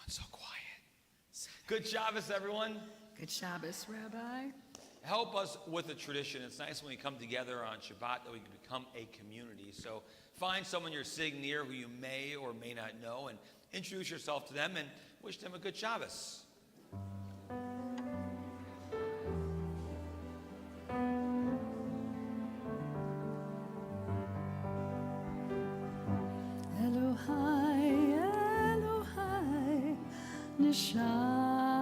So quiet. Good Shabbos, everyone. Good Shabbos, Rabbi. Help us with a tradition. It's nice when we come together on Shabbat that we can become a community. So find someone you're sitting near who you may or may not know and introduce yourself to them and wish them a good Shabbos. Elohai, Elohai, Neshama,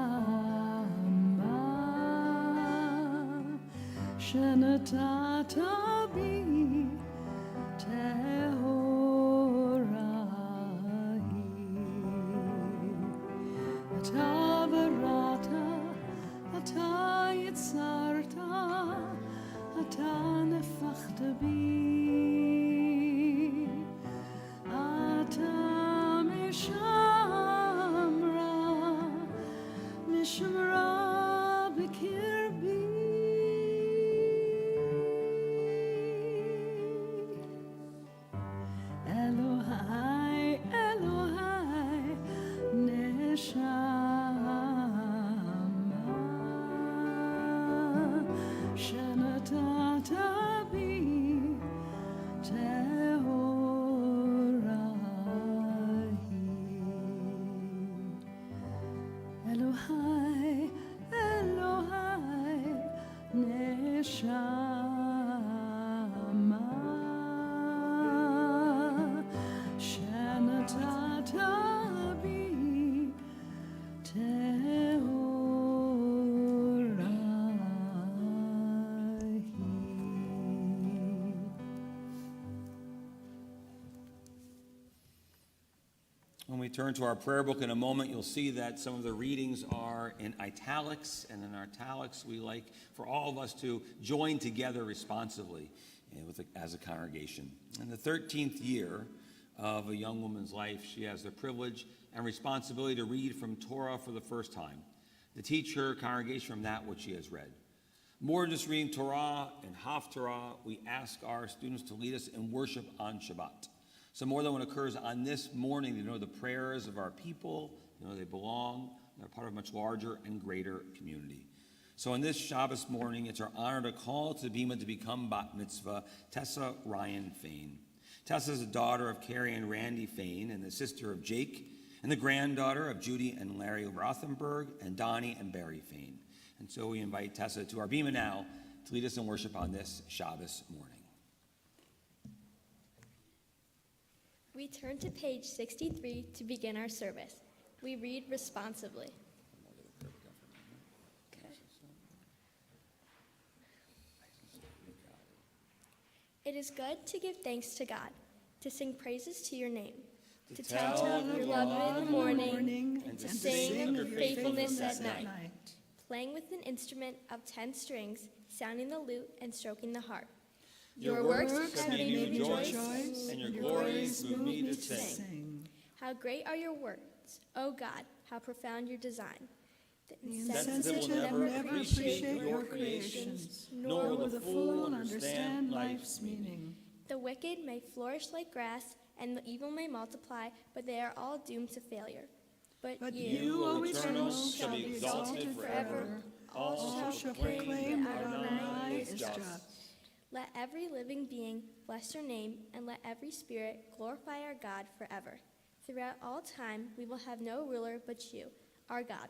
Shenatata bi Tehorahi, Ata Barata, Ata Yitzarta, Ata Nefachta bi. Mishmra b'kirbi, Elohai, Elohai, Neshama, Shenatata bi Tehorahi. Elohai, Elohai, Neshama, Shenatata bi Tehorahi. When we turn to our prayer book in a moment, you'll see that some of the readings are in italics, and in italics we like for all of us to join together responsively as a congregation. In the 13th year of a young woman's life, she has the privilege and responsibility to read from Torah for the first time, to teach her congregation from that which she has read. More than just reading Torah and Haftarah, we ask our students to lead us in worship on Shabbat. So more than what occurs on this morning, to know the prayers of our people, to know they belong, they're part of a much larger and greater community. So on this Shabbos morning, it's our honor to call to the Bima to become Bat Mitzvah, Tessa Ryan Fayne. Tessa is the daughter of Carrie and Randy Fayne and the sister of Jake and the granddaughter of Judy and Larry Rothenberg and Donnie and Barry Fayne. And so we invite Tessa to our Bima now to lead us in worship on this Shabbos morning. We turn to page 63 to begin our service. We read responsibly. Okay. It is good to give thanks to God, to sing praises to your name, to tell of your love in the morning, and to sing of your faithfulness at night, playing with an instrument of 10 strings, sounding the lute and stroking the harp. Your works have made me rejoice, and your glories move me to sing. How great are your works, O God, how profound your design. The insensitive will never appreciate your creations, nor will the fool understand life's meaning. The wicked may flourish like grass, and the evil may multiply, but they are all doomed to failure. But you, O Eternal, shall be exalted forever. All shall proclaim that Adonai is just. Let every living being bless your name, and let every spirit glorify our God forever. Throughout all time, we will have no ruler but you, our God.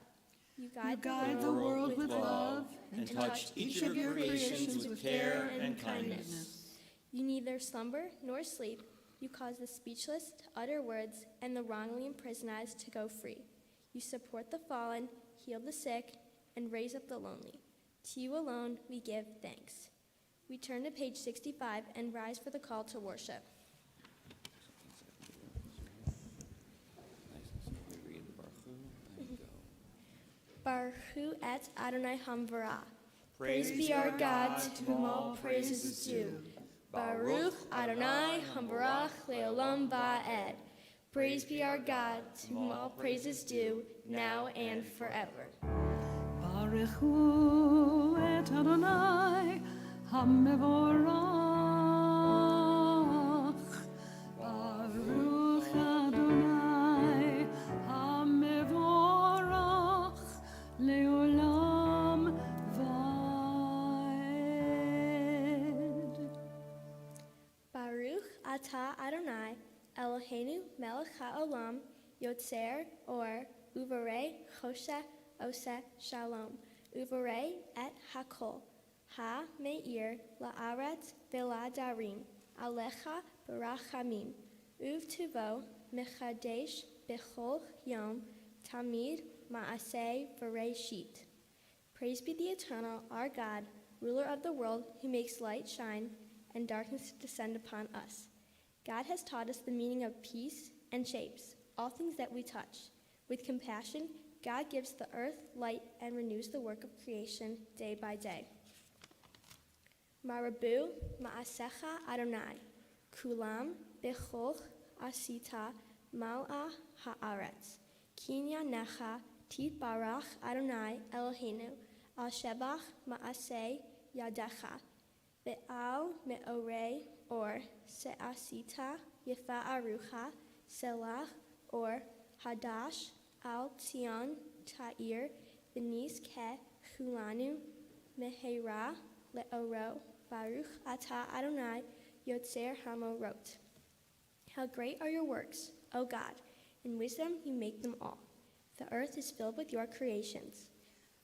You guide the world with love, and touch each of your creations with care and kindness. You neither slumber nor sleep. You cause the speechless to utter words, and the wrongly imprisoned to go free. You support the fallen, heal the sick, and raise up the lonely. To you alone we give thanks. We turn to page 65 and rise for the call to worship. Baruch Hu et Adonai Hamvarah. Praise be our God, to whom all praises is due. Baruch Adonai Hamvarach Leolam Va'ed. Praise be our God, to whom all praises due, now and forever. Baruch Hu et Adonai Hamevorach. Baruch Adonai Hamevorach. Ata Adonai, Eloheinu melech haolam, yotzer or uvarei choshe ose shalom, uvarei et hakol, ha meir la'aretz v'la'darim, alecha barachamim, uvtuvo mechadesh bechol yom, tamid ma'aseh v'reishit. Praise be the Eternal, our God, ruler of the world, who makes light shine and darkness descend upon us. God has taught us the meaning of peace and shapes all things that we touch. With compassion, God gives the earth light and renews the work of creation day by day. Marabu ma'asecha Adonai, kulam bechoch asita mal'ah ha'aretz, kinyanecha titbarach Adonai Eloheinu, al shebach ma'aseh yadecha, ve'al me'orei or se'asita yefa arucha, selah or hadash al tzion ta'ir, v'nis ke chulanu mehera le'oro, baruch ata Adonai yotzer hamorot. How great are your works, O God! In wisdom you make them all. The earth is filled with your creations.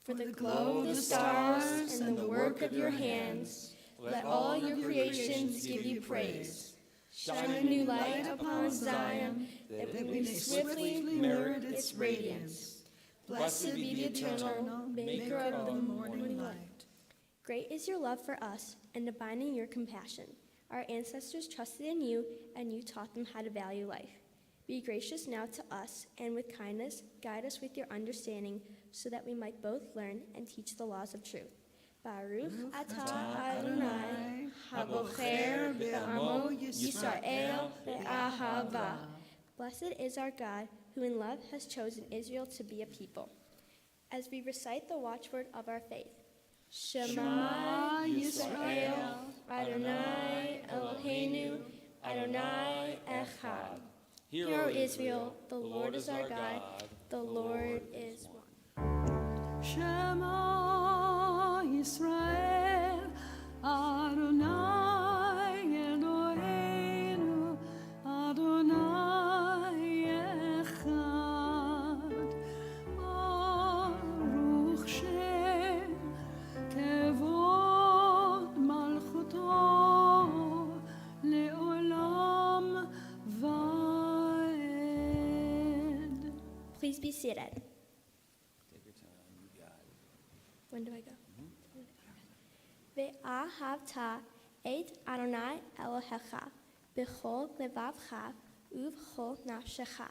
For the glow of the stars and the work of your hands, let all your creations give you praise. Shine a new light upon Zion, that we may swiftly merit its radiance. Blessed be the Eternal, maker of the morning light. Great is your love for us, and abiding your compassion. Our ancestors trusted in you, and you taught them how to value life. Be gracious now to us, and with kindness guide us with your understanding, so that we might both learn and teach the laws of truth. Baruch atah Adonai, habocher be'amo Yisrael be'ahava. Blessed is our God, who in love has chosen Israel to be a people. As we recite the watchword of our faith, Shema Yisrael, Adonai Eloheinu, Adonai Echad. Hear, O Israel, the Lord is our God, the Lord is one. Shema Yisrael, Adonai Eloheinu, Adonai Echad. Baruch Shem Kevod Malchuto Le'olam Vaed. Please be seated. Take your time, you got it. When do I go? Ve'ahavta et Adonai Elohecha b'chol levavcha uv'chol nafshecha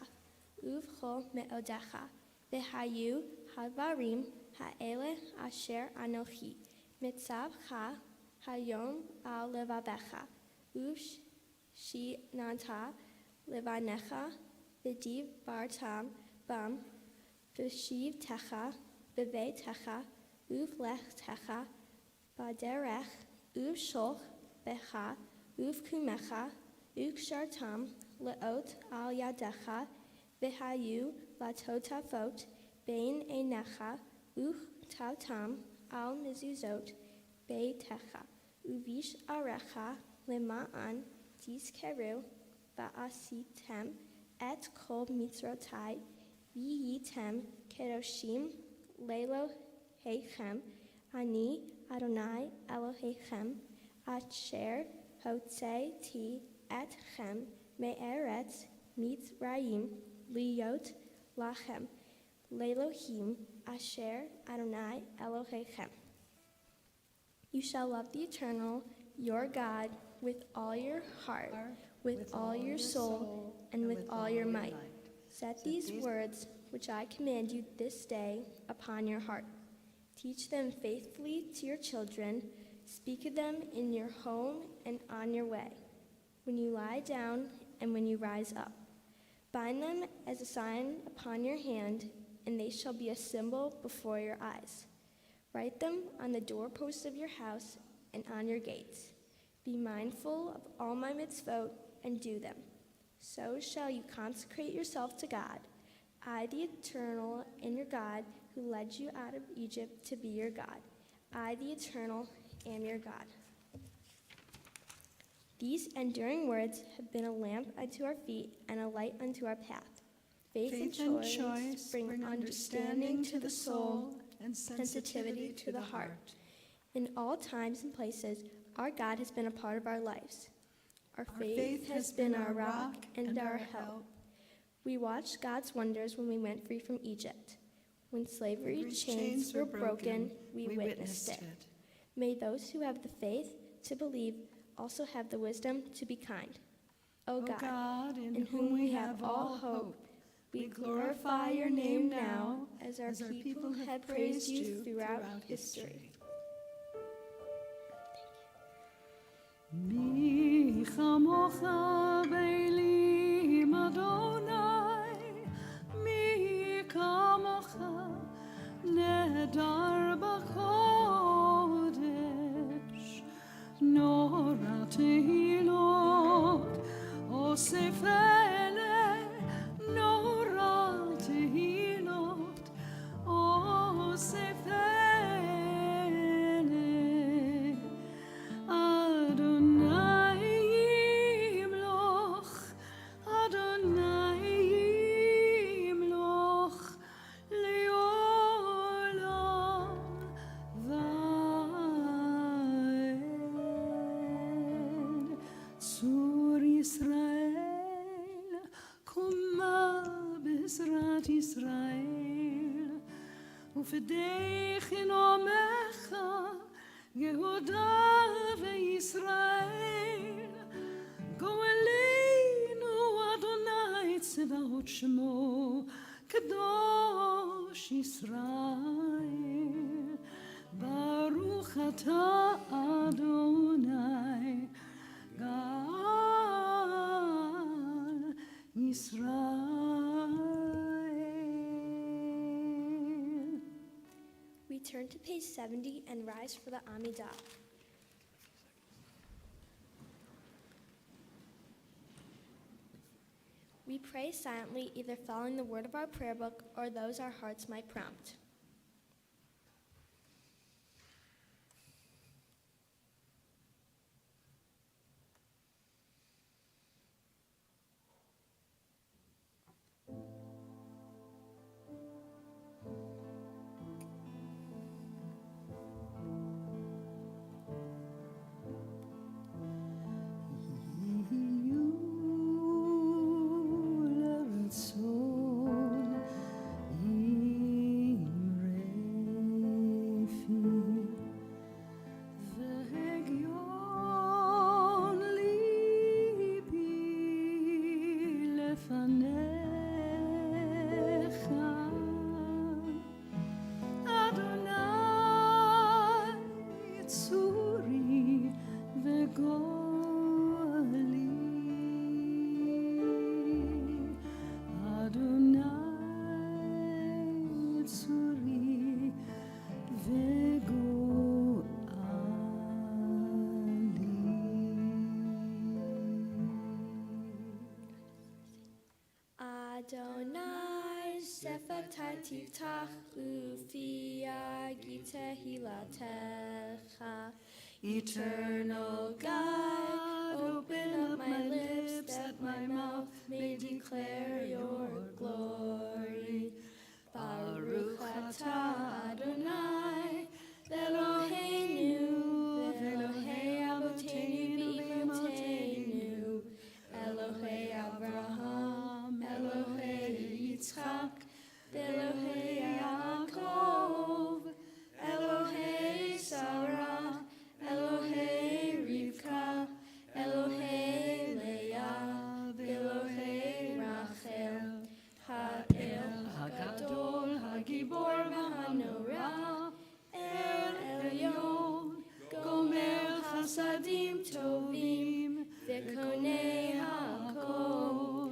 uv'chol me'odecha ve'hayu hadvarim ha'ele asher anochi mitzavcha hayom al levavecha uv'shinanta levanecha v'div bartam bam v'shiv techa v'veitecha uv'lechtecha baderech uv'sholch becha uv'kumecha uv'shartam leot al yadecha v'hayu latotafot bein einecha uv'tautam al mezuzot beitecha uvish arecha lema'an tizkeru va'asitem et kol mitzrotai v'yitem kedoshim lelo heichem ani Adonai Elohechem asher hotzei etchem me'eretz mitzrayim liyot lachem lelohim asher Adonai Elohechem. You shall love the Eternal, your God, with all your heart, with all your soul, and with all your might. Set these words, which I command you this day, upon your heart. Teach them faithfully to your children. Speak of them in your home and on your way, when you lie down and when you rise up. Bind them as a sign upon your hand, and they shall be a symbol before your eyes. Write them on the doorposts of your house and on your gates. Be mindful of all my mitzvot and do them. So shall you consecrate yourself to God. I, the Eternal, and your God, who led you out of Egypt to be your God. I, the Eternal, am your God. These enduring words have been a lamp unto our feet and a light unto our path. Faith and choice bring understanding to the soul and sensitivity to the heart. In all times and places, our God has been a part of our lives. Our faith has been our rock and our help. We watched God's wonders when we went free from Egypt. When slavery chains were broken, we witnessed it. May those who have the faith to believe also have the wisdom to be kind. O God, in whom we have all hope, we glorify your name now as our people have praised you throughout history. Mi chamocha be'elim Adonai, mi kamocha nedar b'kodesh, nora tehilot osef ele, nora tehilot osef ele. Israel, ופדך נעמך, יהודה וישראל, גואלנו אדוני צבאות שמו, קדוש ישראל, ברוך אתה אדוני, גאל ישראל. We turn to page 70 and rise for the Amidah. We pray silently, either following the word of our prayer book or those our hearts might prompt. Adonai Sefatai Tiftach Ufia Gitehilatecha. Eternal God, open up my lips that my mouth may declare your glory. Baruch atah Adonai, Eloheinu, Elohei Avotenu v'Imotenu, Elohei Abraham, Elohei Yitzchak, Elohei Yaakov, Elohei Sarah, Elohei Rivka, Elohei Leah, Elohei Rachel, Ha'el HaGadol, HaGibor v'Hanorah, El Elyon, Gomer Chasadim Tovim, V'Konei HaKol,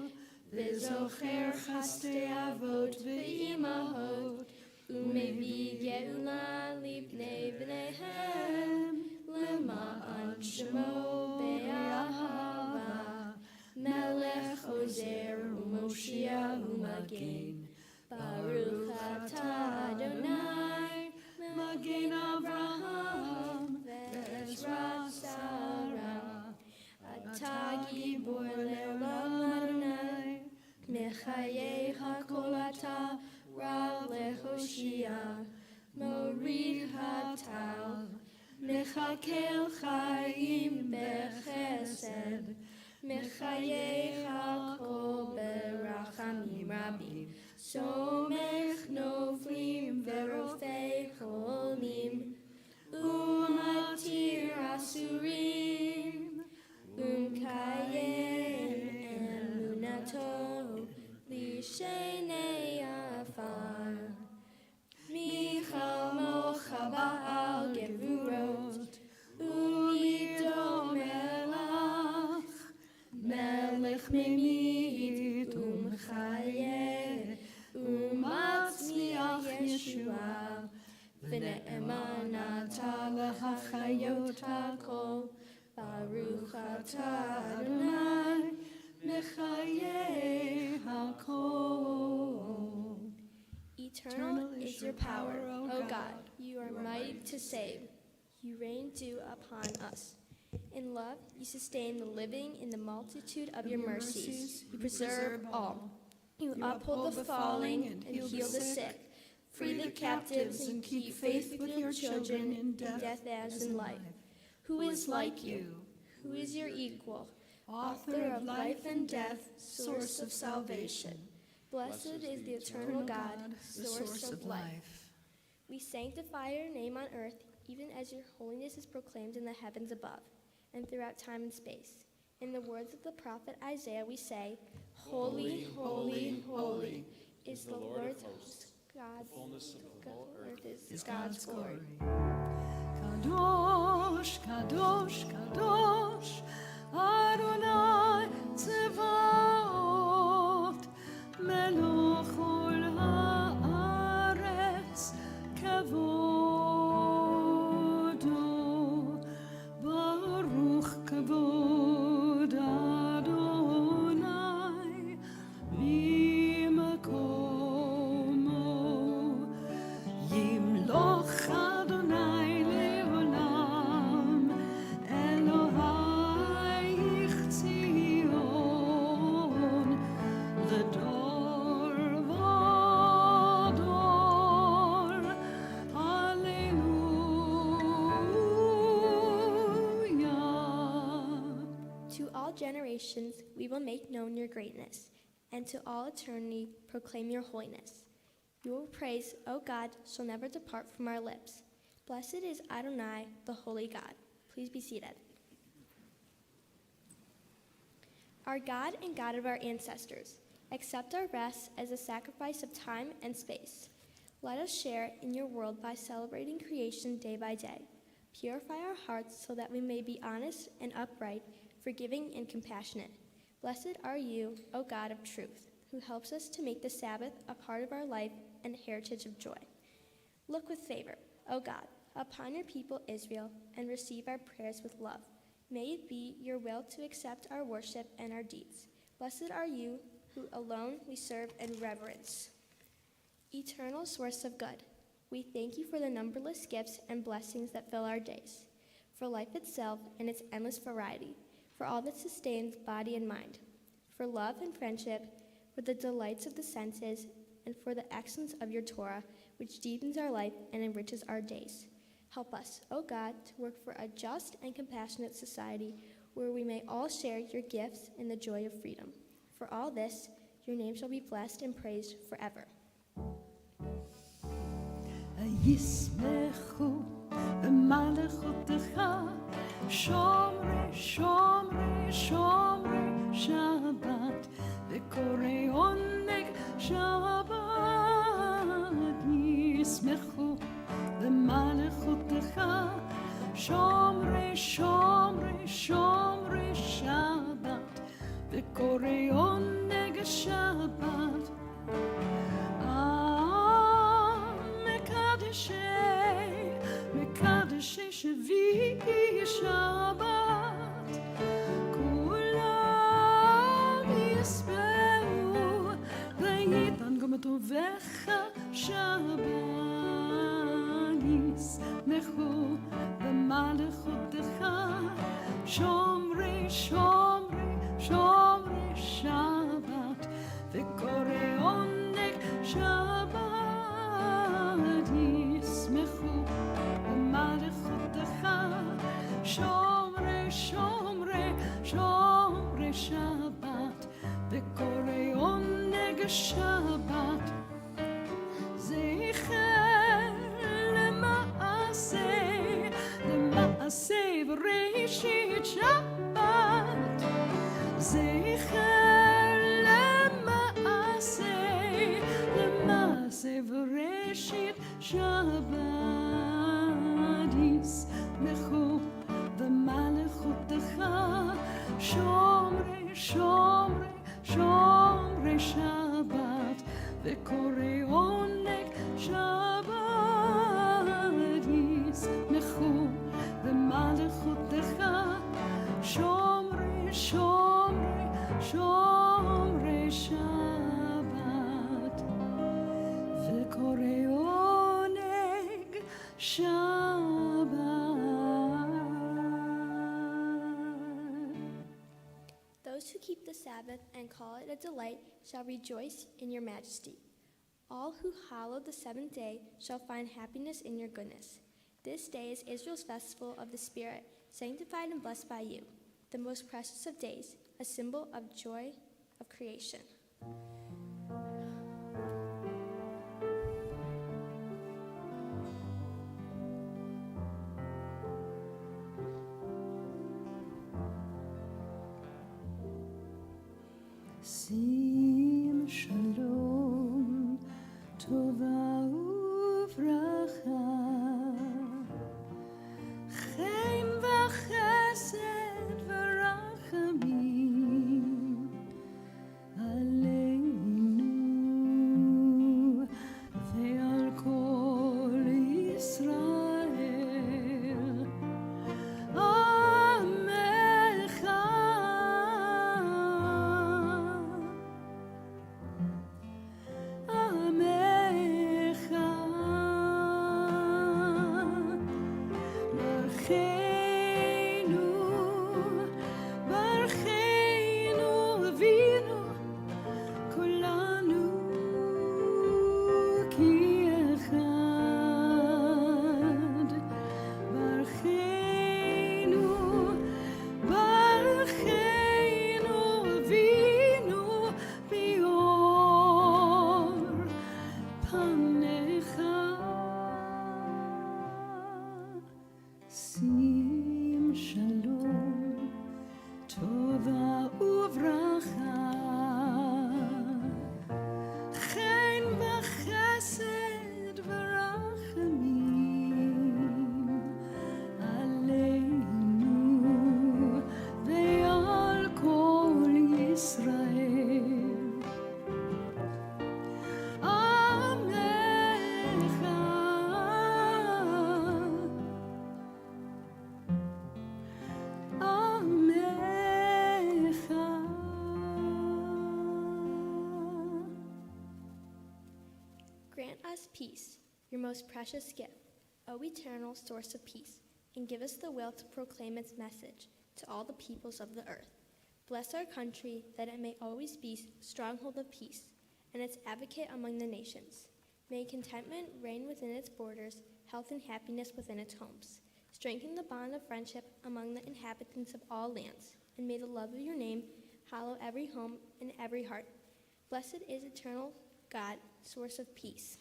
V'Zocher Chastei Avot V'Imahot, U'Mevi Geula Libnei Bneihem, Lema'an Shemo Be'ahava, Melech Ozer U'Moshia U'Magen, Baruch atah Adonai, Magen Avraham, Ve'ezrat Sarah, גיבור לעולם אדוני, מחיי הכל אתה רב להושיע, מוריד הטל, מחכה חיים בחסד, מחיי הכל ברחמים רבים, סומך נופלים ורופא חולים, ומתיר אסורים, ומקיים אמונתו לשני עפר. מחלמוך בעל גבורות, ומידו מלך ממית ומחיה, ומצמיח ישועה, ונאמן אתה להחיות הכל, ברוך אתה אדוני, מחיי הכל. Eternal is your power, O God. You are mighty to save. You reign dew upon us. In love, you sustain the living in the multitude of your mercies. You preserve all. You uphold the falling and heal the sick. Free the captives and keep faith with your children in death as in life. Who is like you? Who is your equal? Author of life and death, source of salvation. Blessed is the eternal God, source of life. We sanctify your name on earth, even as your holiness is proclaimed in the heavens above, and throughout time and space. In the words of the prophet Isaiah, we say, Holy, holy, holy is the Lord of hosts. God, the whole earth is God's glory. Kadosh, kadosh, kadosh, Adonai Tzevaot, Melech ol haaretz, kavodo, Baruch kavod Adonai, b'makomo, Yimloch Adonai le'olam, Elohai Tzion, L'dor v'dor, Hallelujah. To all generations we will make known your greatness, and to all eternity proclaim your holiness. Your praise, O God, shall never depart from our lips. Blessed is Adonai, the holy God. Please be seated. Our God and God of our ancestors, accept our rest as a sacrifice of time and space. Let us share in your world by celebrating creation day by day. Purify our hearts so that we may be honest and upright, forgiving and compassionate. Blessed are you, O God of truth, who helps us to make the Sabbath a part of our life and heritage of joy. Look with favor, O God, upon your people Israel, and receive our prayers with love. May it be your will to accept our worship and our deeds. Blessed are you, who alone we serve and reverence. Eternal source of good, we thank you for the numberless gifts and blessings that fill our days, for life itself and its endless variety, for all that sustains body and mind, for love and friendship, for the delights of the senses, and for the excellence of your Torah, which deepens our life and enriches our days. Help us, O God, to work for a just and compassionate society where we may all share your gifts in the joy of freedom. For all this, your name shall be blessed and praised forever. ישמחו במלכותך, שומרי, שומרי, שומרי שבת, וקוראי עונג שבת. ישמחו במלכותך, שומרי, שומרי, שומרי שבת, וקוראי עונג שבת. מקדשי שביעי שבת, כולם יספרו ויתן גם טובך שבת. ישמחו במלכותך, שומרי, שומרי, שומרי שבת וקורא עונג שבת ישמחו במלכותך שומרי שבת וקורא עונג שבת זכר למעשה בראשית שבת זכר למעשה בראשית שבת ישמחו במלכותך שומרי שבת וקורא עונג שבת ישמחו במלכותך שומרי שבת וקורא עונג שבת. Those who keep the Sabbath and call it a delight shall rejoice in your majesty. All who hallow the seventh day shall find happiness in your goodness. This day is Israel's festival of the Spirit, sanctified and blessed by you, the most precious of days, a symbol of joy of creation. שים שלום, טובה וברכה, חן וחסד ורחמים עלינו ועל כל ישראל. עמך ברכנו אבינו כולנו כאחד. ברכנו אבינו באור פניך. שים שלום, טובה וברכה, חן וחסד ורחמים עלינו ועל כל ישראל. עמך Grant us peace, your most precious gift, O eternal source of peace, and give us the will to proclaim its message to all the peoples of the earth. Bless our country, that it may always be stronghold of peace, and its advocate among the nations. May contentment reign within its borders, health and happiness within its homes. Strengthen the bond of friendship among the inhabitants of all lands, and may the love of your name hallow every home and every heart. Blessed is eternal God, source of peace.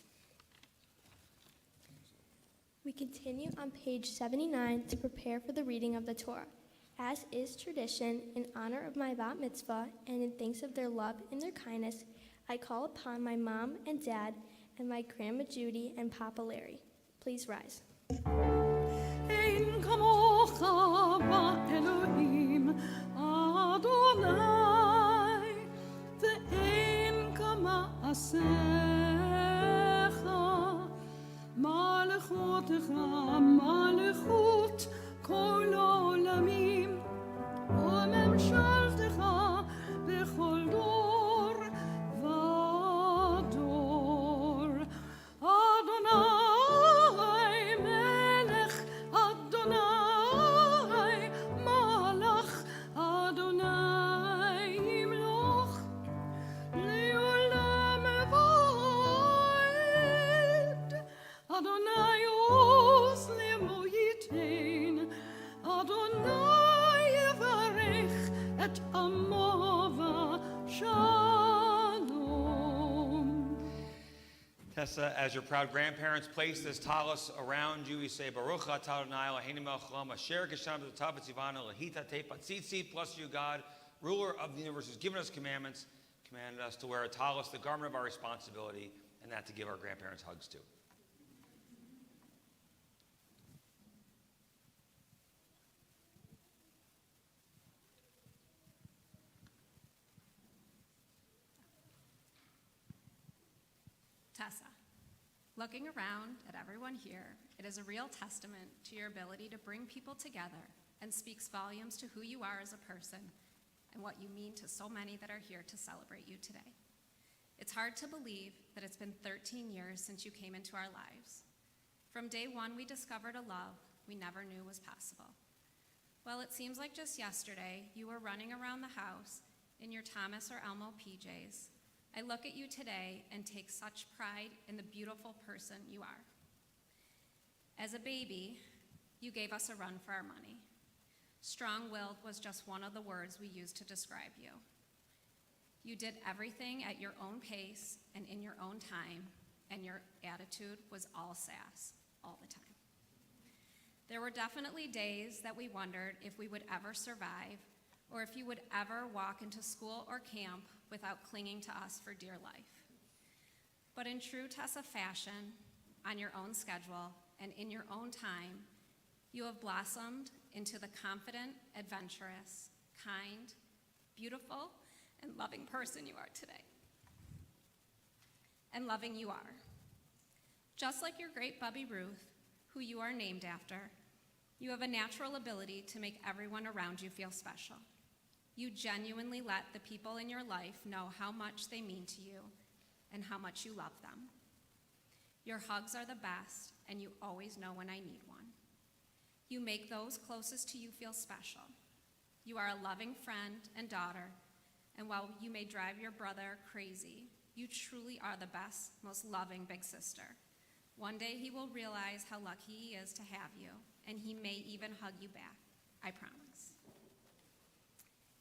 We continue on page 79 to prepare for the reading of the Torah. As is tradition, in honor of my bat mitzvah and in thanks of their love and their kindness, I call upon my mom and dad and my grandma Judy and Papa Larry. Please rise. אין כמוך באלוהים אדוני ואין כמעשיך מלכותך מלכות כל עולמים וממשלתך בכל דור ודור. אדוני מלך, אדוני מלך, אדוני Shama Shalom. Tessa, as your proud grandparents place this talus around you, we say, Baruch atah Adonai Eloheinu melech haolam, asher geshem b'totav v'tzivanu lahita tepa tzitzit, bless you, God, ruler of the universe, who's given us commandments, commanded us to wear a talus, the garment of our responsibility, and that to give our grandparents hugs too. Tessa, looking around at everyone here, it is a real testament to your ability to bring people together and speaks volumes to who you are as a person and what you mean to so many that are here to celebrate you today. It's hard to believe that it's been 13 years since you came into our lives. From day one, we discovered a love we never knew was possible. Well, it seems like just yesterday you were running around the house in your Thomas or Elmo PJs. I look at you today and take such pride in the beautiful person you are. As a baby, you gave us a run for our money. Strong-willed was just one of the words we used to describe you. You did everything at your own pace and in your own time, and your attitude was all sass, all the time. There were definitely days that we wondered if we would ever survive, or if you would ever walk into school or camp without clinging to us for dear life. But in true Tessa fashion, on your own schedule and in your own time, you have blossomed into the confident, adventurous, kind, beautiful, and loving person you are today. And loving you are. Just like your great Bubby Ruth, who you are named after, you have a natural ability to make everyone around you feel special. You genuinely let the people in your life know how much they mean to you and how much you love them. Your hugs are the best, and you always know when I need one. You make those closest to you feel special. You are a loving friend and daughter, and while you may drive your brother crazy, you truly are the best, most loving big sister. One day he will realize how lucky he is to have you, and he may even hug you back, I promise.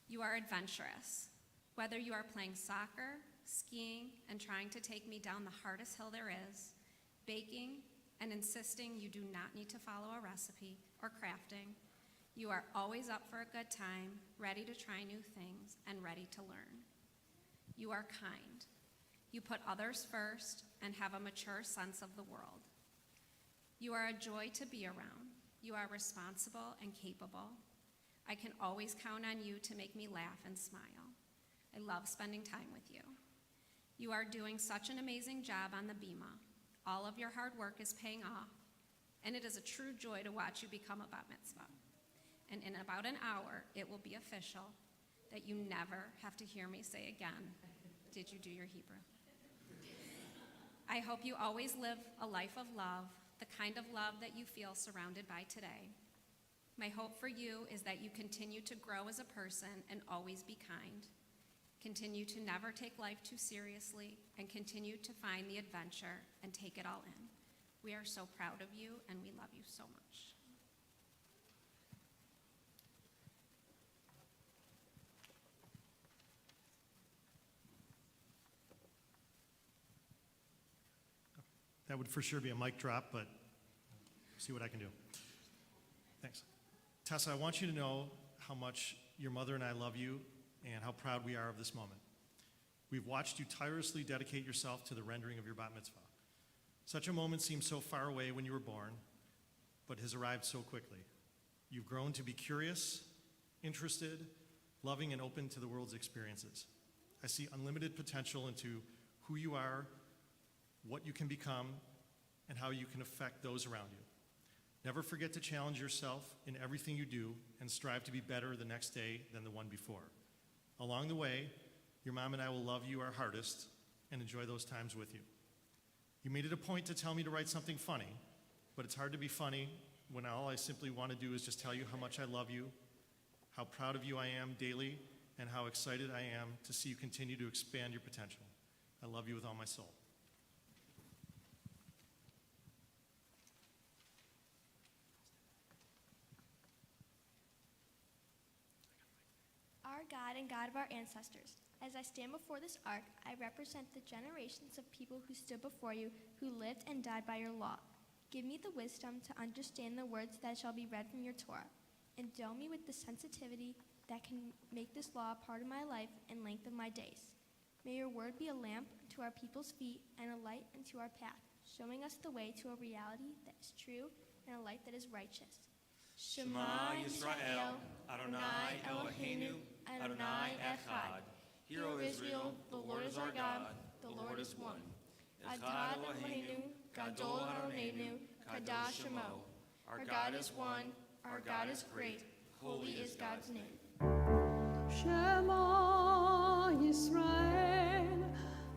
You are adventurous. Whether you are playing soccer, skiing, and trying to take me down the hardest hill there is, baking, and insisting you do not need to follow a recipe or crafting, you are always up for a good time, ready to try new things, and ready to learn. You are kind. You put others first and have a mature sense of the world. You are a joy to be around. You are responsible and capable. I can always count on you to make me laugh and smile. I love spending time with you. You are doing such an amazing job on the Bima. All of your hard work is paying off, and it is a true joy to watch you become a bat mitzvah. And in about an hour, it will be official that you never have to hear me say again, did you do your Hebrew? I hope you always live a life of love, the kind of love that you feel surrounded by today. My hope for you is that you continue to grow as a person and always be kind. Continue to never take life too seriously and continue to find the adventure and take it all in. We are so proud of you and we love you so much. That would for sure be a mic drop, but see what I can do. Thanks. Tessa, I want you to know how much your mother and I love you and how proud we are of this moment. We've watched you tirelessly dedicate yourself to the rendering of your bat mitzvah. Such a moment seemed so far away when you were born, but has arrived so quickly. You've grown to be curious, interested, loving, and open to the world's experiences. I see unlimited potential into who you are, what you can become, and how you can affect those around you. Never forget to challenge yourself in everything you do and strive to be better the next day than the one before. Along the way, your mom and I will love you our hardest and enjoy those times with you. You made it a point to tell me to write something funny, but it's hard to be funny when all I simply want to do is just tell you how much I love you, how proud of you I am daily, and how excited I am to see you continue to expand your potential. I love you with all my soul. Our God and God of our ancestors, as I stand before this ark, I represent the generations of people who stood before you, who lived and died by your law. Give me the wisdom to understand the words that shall be read from your Torah. Endow me with the sensitivity that can make this law a part of my life and length of my days. May your word be a lamp to our people's feet and a light into our path, showing us the way to a reality that is true and a light that is righteous. Shema Yisrael, Adonai Eloheinu, Adonai Echad. Hear, O Israel, the Lord is our God, the Lord is one. Echad Eloheinu, Gadol Adonenu, Kadash Shemo. Our God is one, our God is great, holy is God's name. Shema Yisrael,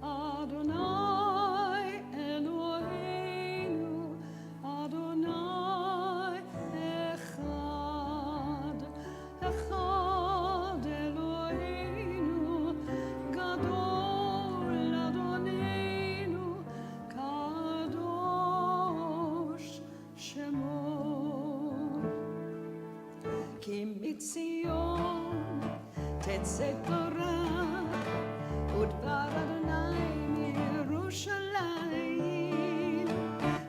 Adonai Eloheinu, Adonai Echad, Echad Eloheinu, Gadol Adonenu, Kadosh Shemo. Ki mitzion תצא תורה, ודבר אדוני מירושלים.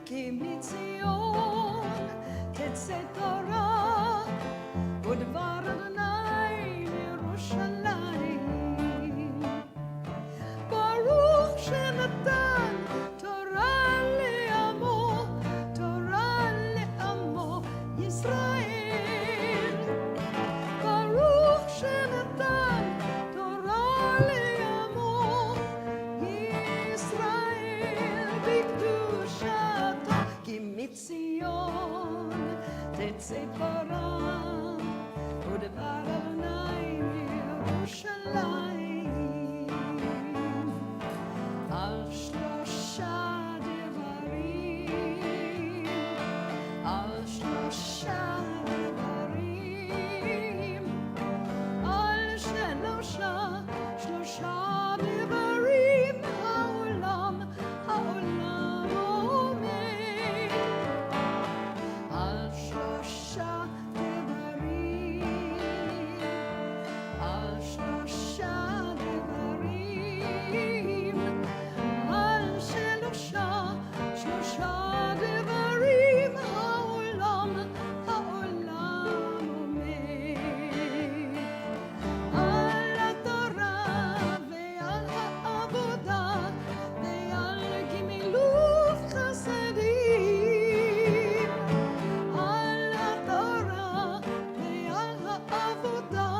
כי מציון תצא תורה, ודבר אדוני מירושלים. ברוך שנתן תורה לעמו, תורה לעמו ישראל. ברוך שנתן תורה לעמו ישראל בקדושתו. כי מציון תצא תורה, ודבר אדוני מירושלים. על שלושה דברים, על שלושה דברים, על שלושה דברים העולם עומד. על שלושה דברים, על שלושה דברים, על שלושה דברים העולם עומד. על התורה ועל העבודה ועל גמילות חסדים. על התורה ועל העבודה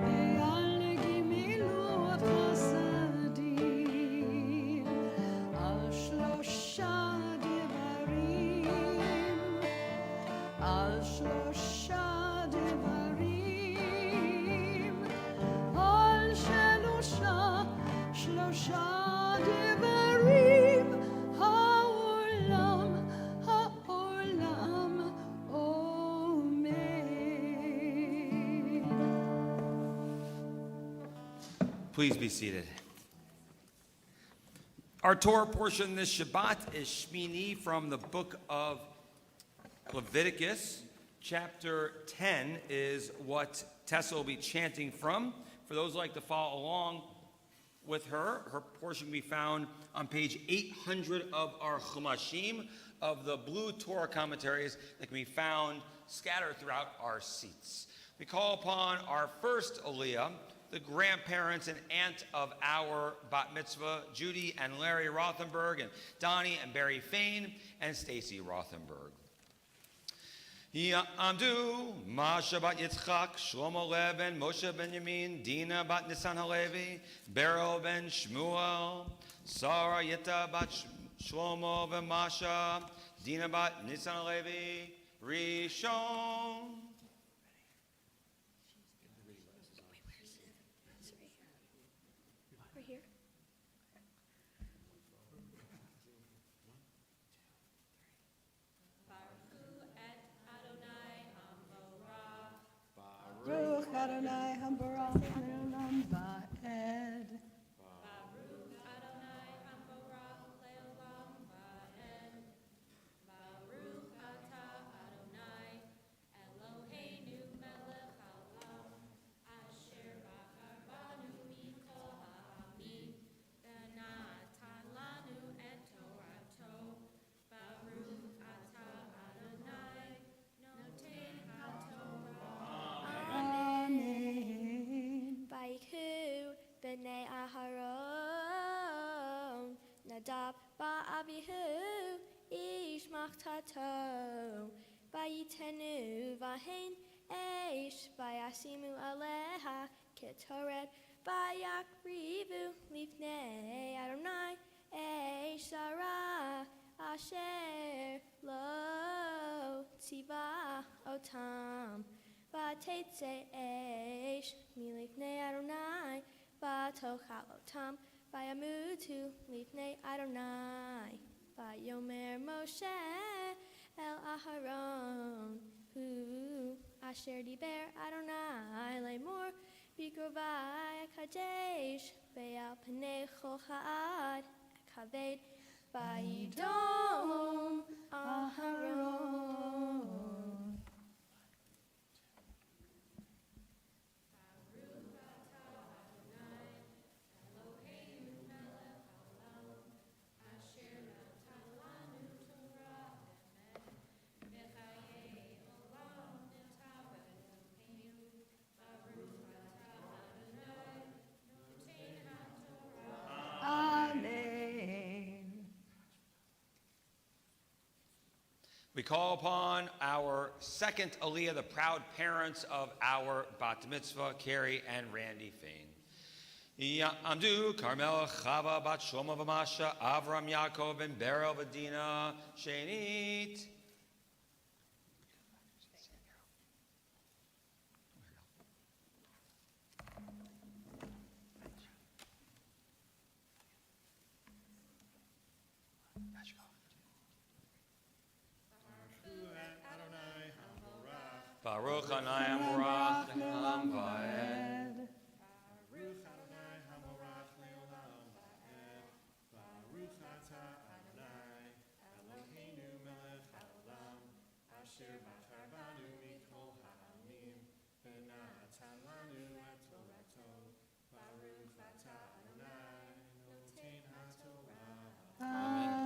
ועל גמילות חסדים. על שלושה דברים, על שלושה דברים, על שלושה דברים העולם עומד. Please be seated. Our Torah portion this Shabbat is Shmini from the book of Leviticus. Chapter 10 is what Tessa will be chanting from. For those who like to follow along with her, her portion can be found on page 800 of our Chumashim, of the blue Torah commentaries that can be found scattered throughout our seats. We call upon our first Aliyah, the grandparents and aunt of our bat mitzvah, Judy and Larry Rothenberg, and Donnie and Barry Fayne, and Stacy Rothenberg. Ya'amdu, Masha bat Yitzchak, Shlomo Levin, Moshe ben Yamin, Dina bat Nisan Halevi, Beryl ben Shmuel, Sarah Yita bat Shlomo ben Masha, Dina bat Nisan Halevi, Rishon. We're here. Baruch Adonai Hambarach Leolam Va'ed. b'nei Aharon, Nadab ba'avihu, ish machtato, vayitenu vahen, eish vayasimu aleha, ketoret, vayakrivu, lifnei Adonai, eish sarah, asher lo tziva otam, v'tetze eish milifnei Adonai, v'tochal otam, v'yamutu lifnei Adonai, v'yomer Moshe el Aharon, hu asher diber Adonai lemor, b'krovai kadesh, ve'al pnei chol ha'ad kaved, v'yidom Aharon. Amen. We call upon our second Aliyah, the proud parents of our Bat Mitzvah, Carrie and Randy Fayne. Ya'amdu Carmel Chava Bat Shoma V'Masha Avram Yaakov and Beryl Vadina Shenit. Baruch Hanai Amorach Le'olam Va'ed. Baruch Adonai Hamorach Le'olam Va'ed. Baruch Atah Adonai Eloheinu melech haolam asher bachar banu mikol ha'amim v'natan lanu et torato. Baruch Atah Adonai noten haTorah.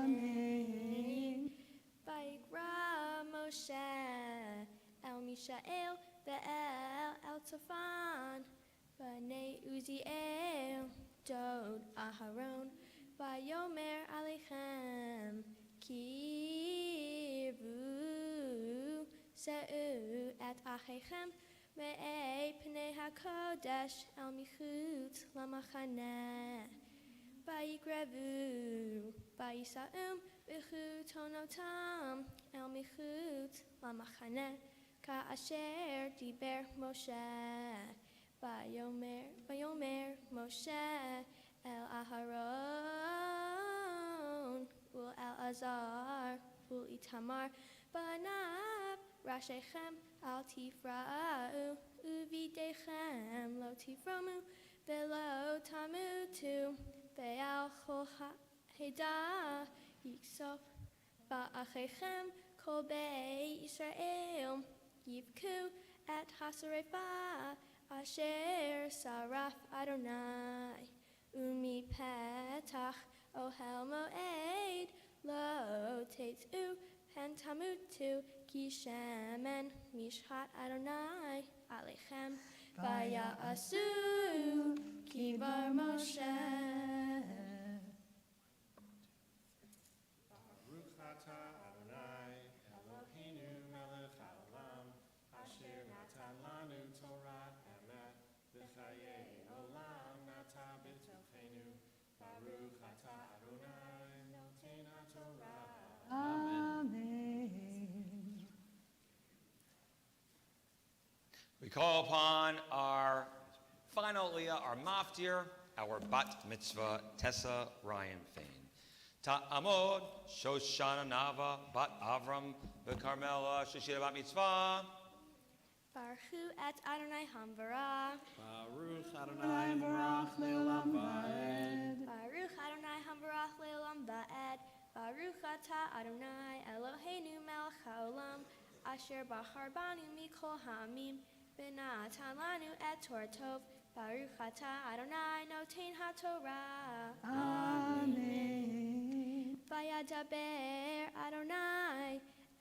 Amen. Vayikra Moshe el Mishael ve'el el Tzafan, v'nei Uziel dod Aharon, v'yomer aleichem kivu se'u et acheichem me'ei pnei hakodesh el michutz lamachaneh. Vayikrevu, vayisa'um, v'chutonotam el michutz lamachaneh, ka'asher diber Moshe. Vayomer Moshe el Aharon, ul Elazar, ul Itamar, banav rashechem al tifra'u, uvidechem lo tifromu, ve'lo tamutu, ve'al chol ha'edah yiksof, va'achechem kol bei Yisrael, yivku et hasarefa, asher saraf Adonai, umi petach ohel moed, lo tetzu pentamutu, ki shemen mishchat Adonai aleichem, vaya'asu ki bar Moshe. Baruch Atah Adonai Eloheinu melech haolam asher natan lanu Torah emet v'chayei olam nata b'tochenu. Baruch Atah Adonai noten haTorah. Amen. We call upon our final Aliyah, our maftir, our bat mitzvah, Tessa Ryan Fayne. Ta'amod Shoshana Nava bat Avram v'Carmela Sheshira bat mitzvah. Baruch et Adonai Hamvarach. Baruch Adonai Barach Le'olam Va'ed. Baruch Adonai Hamvarach Le'olam Va'ed. Baruch Atah Adonai Eloheinu melech haolam, asher bachar banu mikol ha'amim, v'natan lanu et Torah tov. Baruch Atah Adonai noten haTorah. Amen. Vayadaber Adonai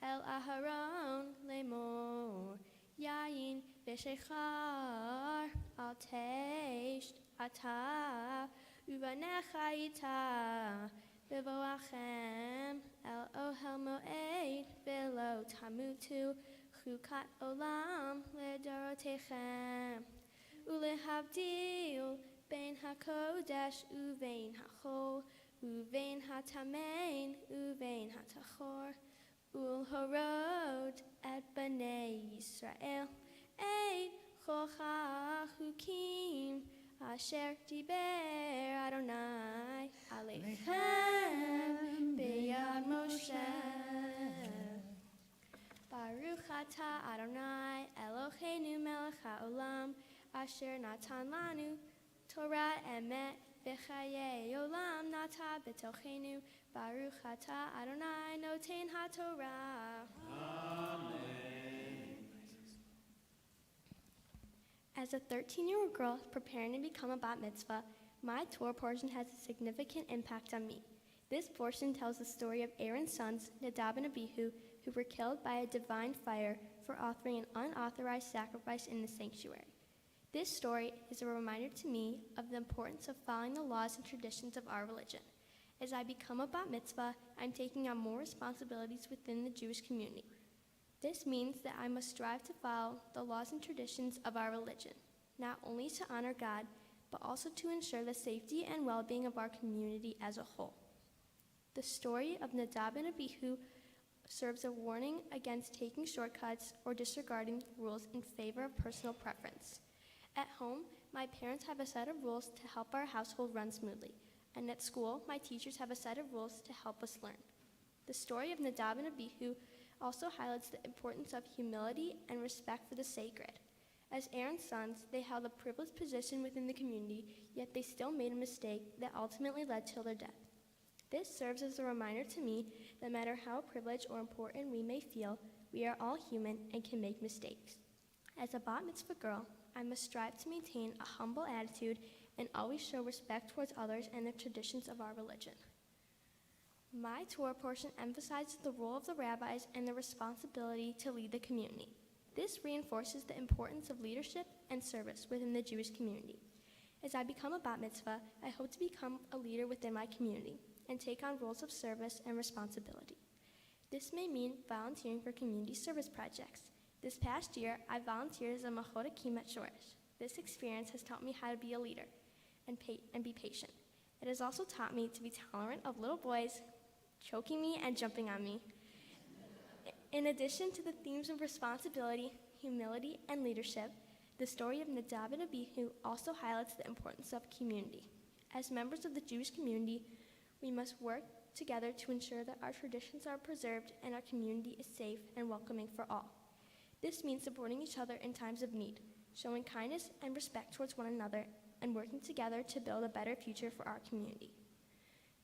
el Aharon lemor, yayin B'shechar al teish ata uvanecha ita b'voachem el ohel moed v'lo tamutu chukat olam ledorotechem ulehavdil bein hakodesh uvein hachol uvein hatamein uvein hatachor ulhorod et b'nei Yisrael Ein chocha chukim asher diber Adonai aleichem b'yad Moshe. Baruch atah Adonai Eloheinu melech haolam asher natan lanu Torah emet v'chayei olam nata b'tochenu. Baruch atah Adonai noten haTorah. As a 13-year-old girl preparing to become a bat mitzvah, my Torah portion has a significant impact on me. This portion tells the story of Aaron's sons, Nadab and Abihu, who were killed by a divine fire for offering an unauthorized sacrifice in the sanctuary. This story is a reminder to me of the importance of following the laws and traditions of our religion. As I become a bat mitzvah, I'm taking on more responsibilities within the Jewish community. This means that I must strive to follow the laws and traditions of our religion, not only to honor God, but also to ensure the safety and well-being of our community as a whole. The story of Nadab and Abihu serves a warning against taking shortcuts or disregarding rules in favor of personal preference. At home, my parents have a set of rules to help our household run smoothly, and at school, my teachers have a set of rules to help us learn. The story of Nadab and Abihu also highlights the importance of humility and respect for the sacred. As Aaron's sons, they held a privileged position within the community, yet they still made a mistake that ultimately led to their death. This serves as a reminder to me that no matter how privileged or important we may feel, we are all human and can make mistakes. As a bat mitzvah girl, I must strive to maintain a humble attitude and always show respect towards others and the traditions of our religion. My Torah portion emphasizes the role of the rabbis and their responsibility to lead the community. This reinforces the importance of leadership and service within the Jewish community. As I become a bat mitzvah, I hope to become a leader within my community and take on roles of service and responsibility. This may mean volunteering for community service projects. This past year, I volunteered as a machodakim at Shoresh. This experience has taught me how to be a leader and be patient. It has also taught me to be tolerant of little boys choking me and jumping on me. In addition to the themes of responsibility, humility, and leadership, the story of Nadab and Abihu also highlights the importance of community. As members of the Jewish community, we must work together to ensure that our traditions are preserved and our community is safe and welcoming for all. This means supporting each other in times of need, showing kindness and respect towards one another, and working together to build a better future for our community.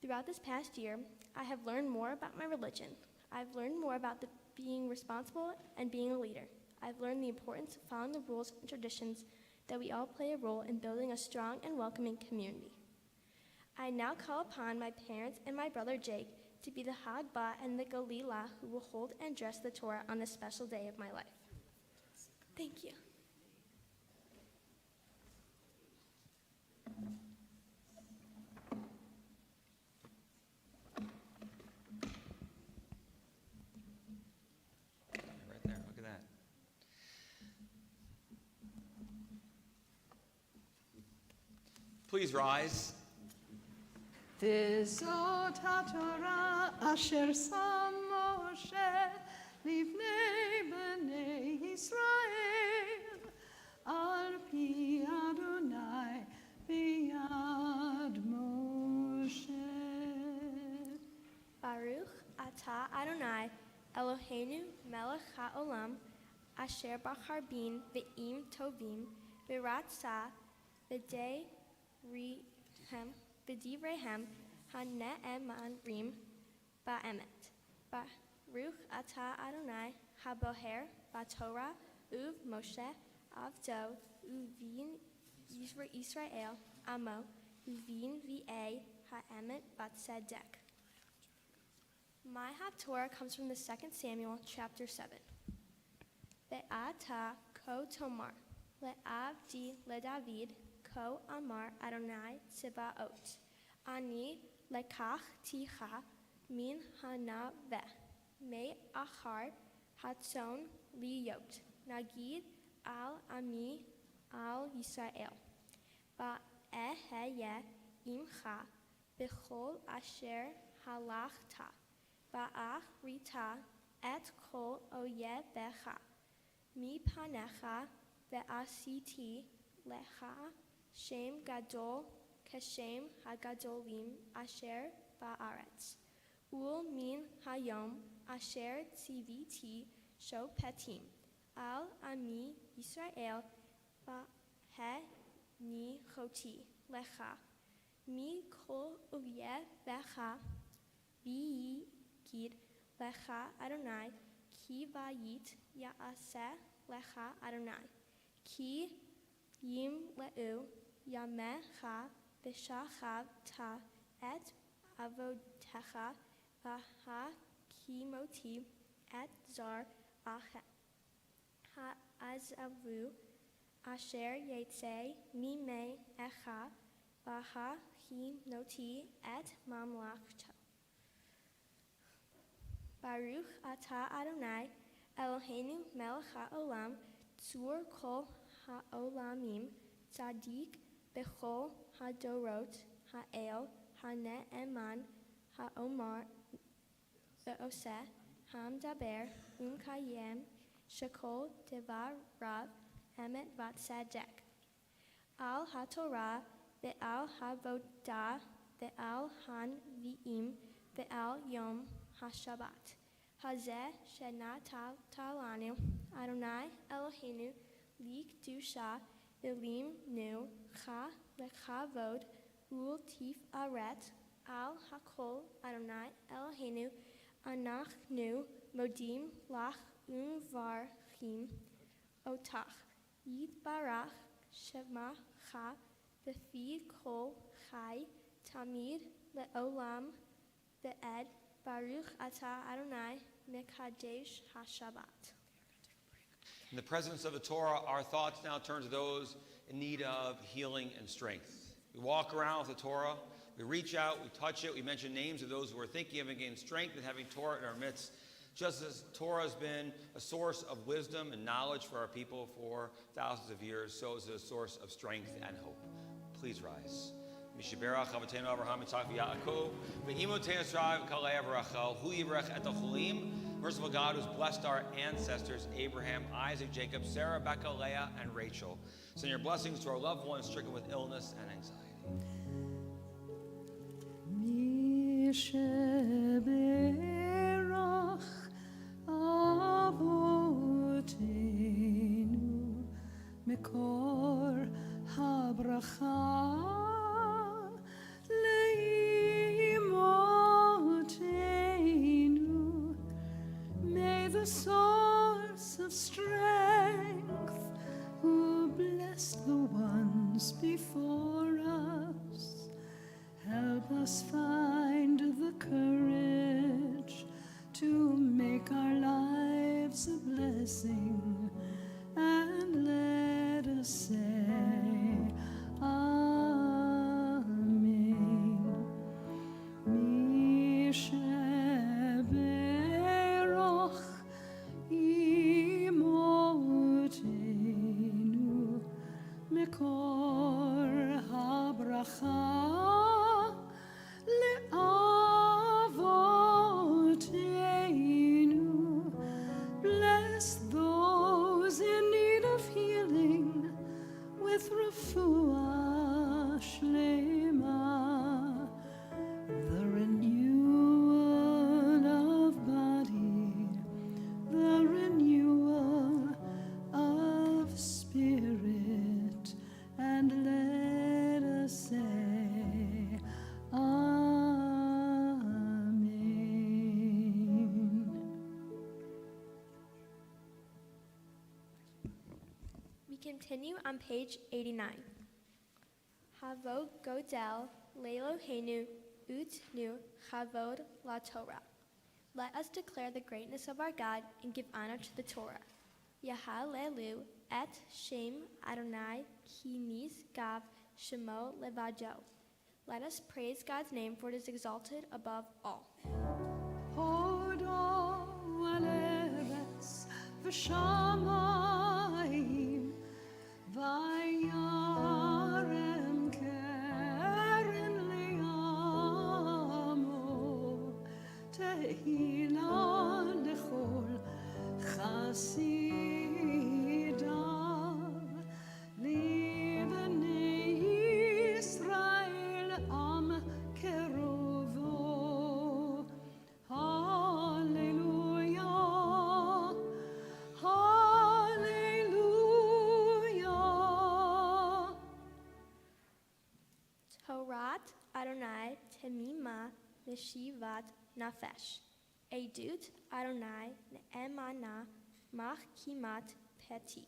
Throughout this past year, I have learned more about my religion. I've learned more about being responsible and being a leader. I've learned the importance of following the rules and traditions that we all play a role in building a strong and welcoming community. I now call upon my parents and my brother Jake to be the Hagbah and the Galilah who will hold and dress the Torah on this special day of my life. Thank you. Right there, look at that. Please rise. Tessa Torah asher sam Moshe livnei bnei Yisrael al pi Adonai b'yad Moshe. Baruch atah Adonai Eloheinu melech haolam asher bachar bin ve'im tovim v'ratzah v'divrehem hane'emarim ba'emet. Baruch atah Adonai haboher b'Torah uv Moshe avdo uvin Yisrael amo uvin v'e ha'emet b'tzedek. My Haftorah comes from the 2 Samuel chapter 7. Ve'ata Ko Tomar, Le'avdi LeDavid, Ko Amar Adonai Tsebaot, Ani Lekach Ticha Min Hanaveh, Me Achar Hatzon Liyot, Nagid Al Ami Al Yisrael, Ba'eheye Imcha, Bechol Asher Halachta, Ba'ach Rita Et Kol Oyevecha, Mi Panecha Ve'asiti Lecha Shem Gadol Keshem Hagadolim Asher Ba'aretz, Ul Min Hayom Asher Tziviti Shopetim, Al Ami Yisrael Ba'he Ni Choti Lecha, Mi Kol Oyevecha V'yi Gid Lecha Adonai, Ki Vayit Ya'aseh Lecha Adonai, Ki Yim Le'u Yamecha B'shachav Ta Et Avotecha V'ha Kimoti Et Zar Ha'azavu Asher Yetzei Mimei Echa V'ha Kimoti Et Mamlachto. Baruch Ata Adonai Eloheinu Melech HaOlam Tzur Kol HaOlamim Tzadik Bechol HaDorot HaEl HaNe'eman HaOmar Ve'oseh HaMdaber Umkayem Shekol Devar Rav Emet Vatzedek Al HaTorah Ve'al HaVodah Ve'al HaNvi'im Ve'al Yom HaShabbat. Hazeh Shenatal Talanu Adonai Eloheinu Likdusha Ilim Nu Cha Lechavod Ul Tif Aret Al Hakol Adonai Eloheinu Anachnu Modim Lach Umvarchim Otach Yitbarach Shema Cha Befid Kol Chai Tamid Le'olam Ve'ed Baruch Ata Adonai Mekadesh HaShabbat. In the presence of the Torah, our thoughts now turn to those in need of healing and strength. We walk around with the Torah, we reach out, we touch it, we mention names of those who are thinking of and gaining strength and having Torah in our midst. Just as Torah has been a source of wisdom and knowledge for our people for thousands of years, so is it a source of strength and hope. Please rise. Mishiberach Avatenu Abraham Yitzchak v'Yaakov v'Imotenu Yisrael v'Kalei Avrachel Hu Yivrach et Cholim. Merciful God, who's blessed our ancestors Abraham, Isaac, Jacob, Sarah, Becca, Leah, and Rachel. Send your blessings to our loved ones stricken with illness and anxiety. Mishiberach Avotenu Mekor HaBracha Leimotenu. May the source of strength who blessed the ones before us help us find the courage to make our lives a blessing, and let us say Amen. Misheberach Imotenu Mekor HaBracha Le'avotenu. Bless those in need of healing with refuah shlema, the renewal of body, the renewal of spirit, and let us say Amen. We continue on page 89. Havod Godel Le'Eloheinu Utnu Chavod La Torah. Let us declare the greatness of our God and give honor to the Torah. Yahalelu Et Shem Adonai Ki Gav Shemo Levado. Let us praise God's name, for it is exalted above all. Hodo al eretz v'shamayim vayarem keren li'amo tehila lechol chasidav libnei Yisrael am keruvo. Hallelujah, hallelujah. Torat Adonai Temima Meshivat Nafesh. Edut Adonai Ne'emana Mach Kimat Peti.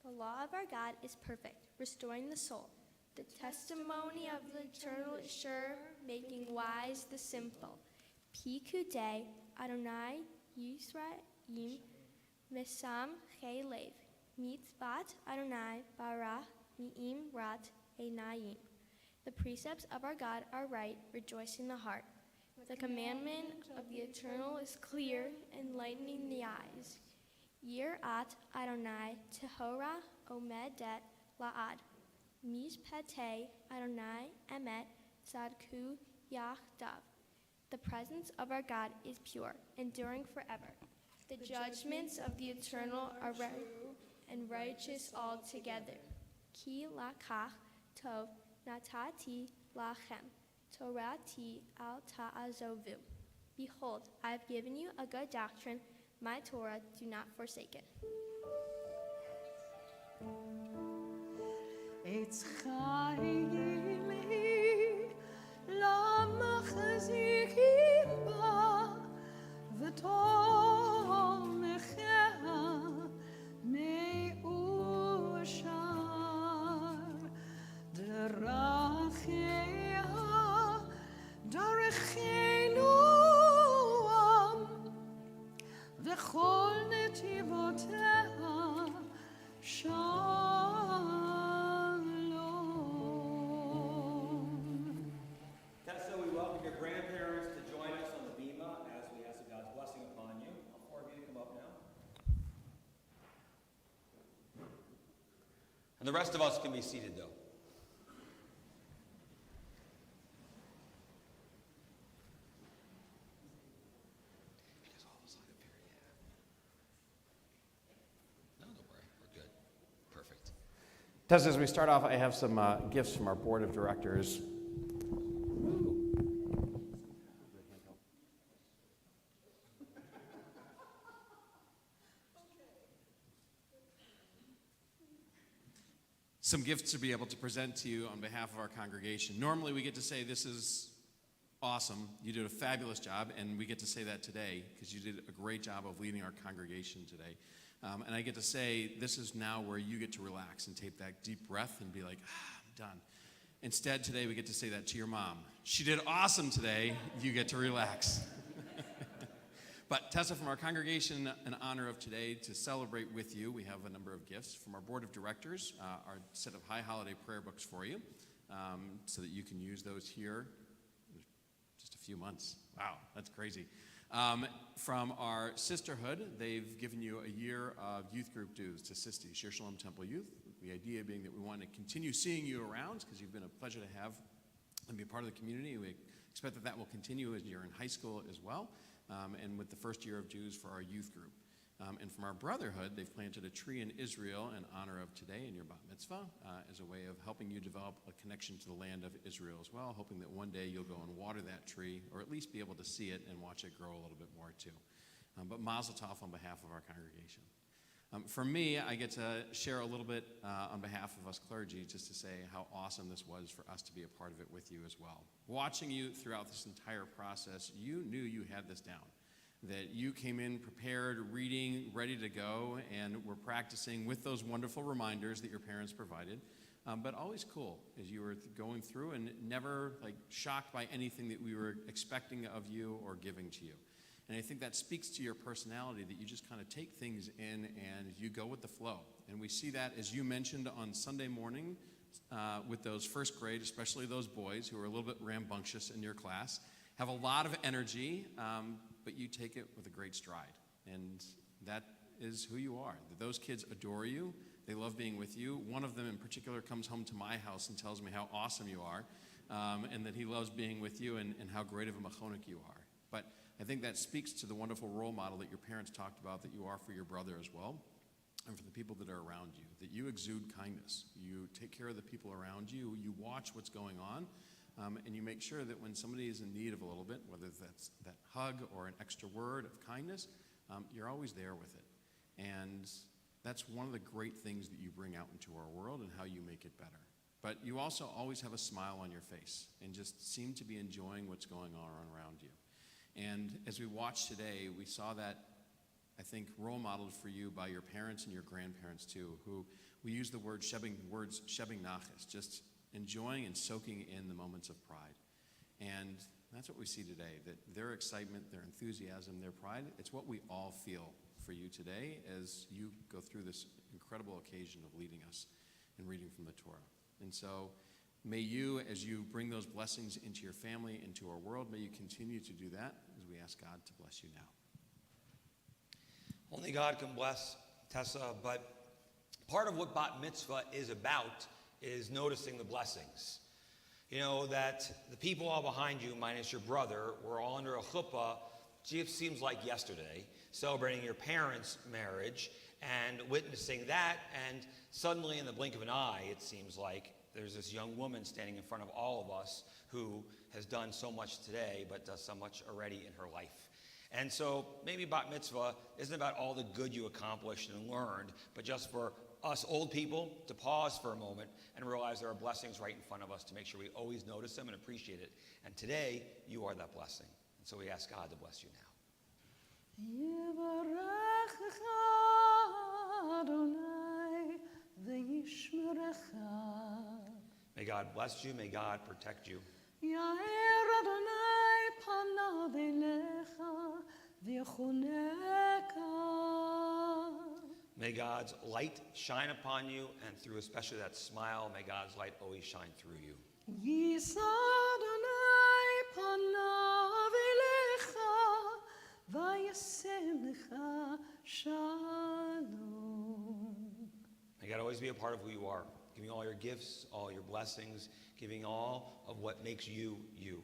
The law of our God is perfect, restoring the soul. The testimony of the eternal is sure, making wise the simple. Pikudei Adonai Yisrael Mesam Chelev. Mitzvat Adonai Bara Mi'im Rat Einayim. The precepts of our God are right, rejoicing the heart. The commandment of the eternal is clear, enlightening the eyes. Yirat Adonai Tehora Omedet La'ad. Mishpatei Adonai Emet Tzadku Yachdav. The presence of our God is pure, enduring forever. The judgments of the eternal are right and righteous altogether. Ki lakach tov natati lachem. Torati al ta'azovu. Behold, I have given you a good doctrine. My Torah, do not forsake it. Eitz chayim hi lamachzikim ba v'tomechea me'ushar derachea darechenu am v'chol netivotea shalom. Tessa, we welcome your grandparents to join us on the bima as we ask God's blessing upon you. All four of you to come up now. And the rest of us can be seated, though. No, don't worry. We're good. Perfect. Tessa, as we start off, I have some gifts from our board of directors. Some gifts to be able to present to you on behalf of our congregation. Normally we get to say this is awesome, you did a fabulous job, and we get to say that today because you did a great job of leading our congregation today. And I get to say this is now where you get to relax and take that deep breath and be like, I'm done. Instead, today we get to say that to your mom. She did awesome today, you get to relax. But Tessa, from our congregation, in honor of today, to celebrate with you, we have a number of gifts from our board of directors, our set of high holiday prayer books for you, so that you can use those here in just a few months. Wow, that's crazy. From our sisterhood, they've given you a year of youth group dues to Sisti, Shir Shalom Temple Youth. The idea being that we want to continue seeing you around because you've been a pleasure to have and be a part of the community. We expect that that will continue as you're in high school as well. And with the first year of Jews for our youth group. And from our brotherhood, they've planted a tree in Israel in honor of today in your bat mitzvah as a way of helping you develop a connection to the land of Israel as well, hoping that one day you'll go and water that tree or at least be able to see it and watch it grow a little bit more too. But mazel tov on behalf of our congregation. For me, I get to share a little bit on behalf of us clergy just to say how awesome this was for us to be a part of it with you as well. Watching you throughout this entire process, you knew you had this down, that you came in prepared, reading, ready to go, and were practicing with those wonderful reminders that your parents provided, but always cool as you were going through and never shocked by anything that we were expecting of you or giving to you. And I think that speaks to your personality, that you just kind of take things in and you go with the flow. And we see that, as you mentioned, on Sunday morning with those first grade, especially those boys who are a little bit rambunctious in your class, have a lot of energy, but you take it with a great stride. And that is who you are. Those kids adore you. They love being with you. One of them in particular comes home to my house and tells me how awesome you are, and that he loves being with you and how great of a machonik you are. But I think that speaks to the wonderful role model that your parents talked about that you are for your brother as well, and for the people that are around you, that you exude kindness. You take care of the people around you. You watch what's going on, and you make sure that when somebody is in need of a little bit, whether that's that hug or an extra word of kindness, you're always there with it. And that's one of the great things that you bring out into our world and how you make it better. But you also always have a smile on your face and just seem to be enjoying what's going on around you. And as we watched today, we saw that, I think, role modeled for you by your parents and your grandparents too, who we use the words shebing nachas, just enjoying and soaking in the moments of pride. And that's what we see today, that their excitement, their enthusiasm, their pride, it's what we all feel for you today as you go through this incredible occasion of leading us and reading from the Torah. And so may you, as you bring those blessings into your family, into our world, may you continue to do that as we ask God to bless you now. Only God can bless, Tessa, but part of what bat mitzvah is about is noticing the blessings. You know, that the people all behind you, minus your brother, were all under a chuppah, it seems like yesterday, celebrating your parents' marriage and witnessing that, and suddenly in the blink of an eye, it seems like, there's this young woman standing in front of all of us who has done so much today, but does so much already in her life. And so maybe bat mitzvah isn't about all the good you accomplished and learned, but just for us old people to pause for a moment and realize there are blessings right in front of us, to make sure we always notice them and appreciate it. And today, you are that blessing. And so we ask God to bless you now. Yivarechecha Adonai v'yishmerecha. May God bless you. May God protect you. Yair Adonai panav elecha v'yachoneka. May God's light shine upon you, and through especially that smile, may God's light always shine through you. Yisa Adonai panav elecha v'yasem lecha shalom. May God always be a part of who you are, giving all your gifts, all your blessings, giving all of what makes you, you.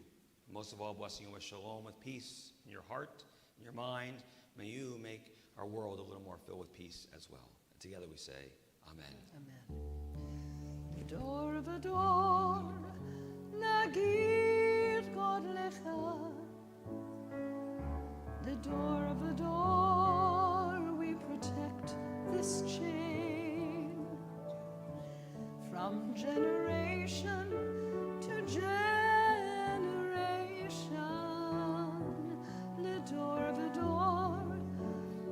Most of all, blessing you with shalom, with peace in your heart, in your mind. May you make our world a little more filled with peace as well. And together we say, Amen. Amen. V'dor v'dor nagid God lecha. The door of the door we protect this chain from generation to generation. The door of the door,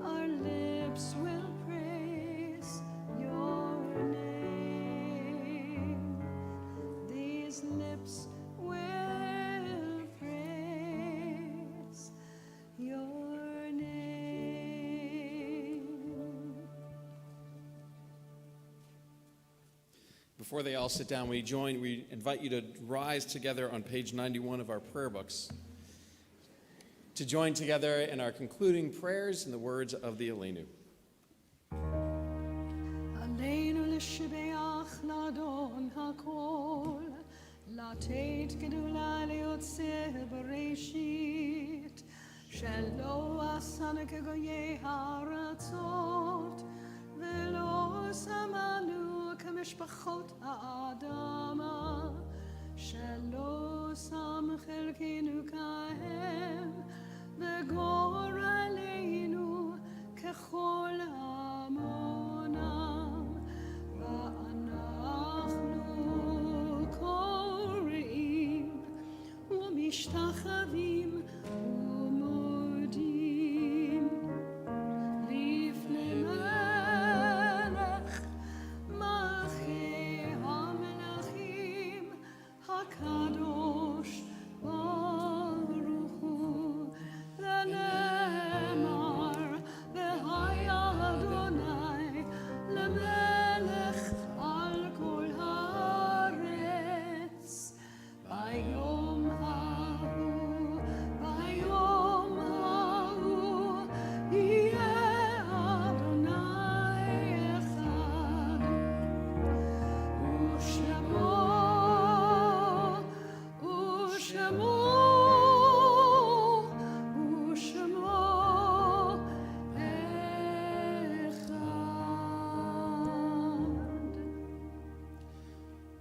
our lips will praise your name. These lips will praise your name. Before they all sit down, we invite you to rise together on page 91 of our prayer books to join together in our concluding prayers in the words of the Aleinu. Aleinu l'shibeach l'adon hakol, לתת גדולה ליוצר בראשית, שלא עשנו כגויי הארצות, ולא שמנו כמשפחות האדמה, שלא שם חלקנו כהם, וגורלנו ככל המונם, ואנחנו קוראים ומשתחווים ומודים לפני מלך מלכי המלכים הקדוש ברוך הוא לנצח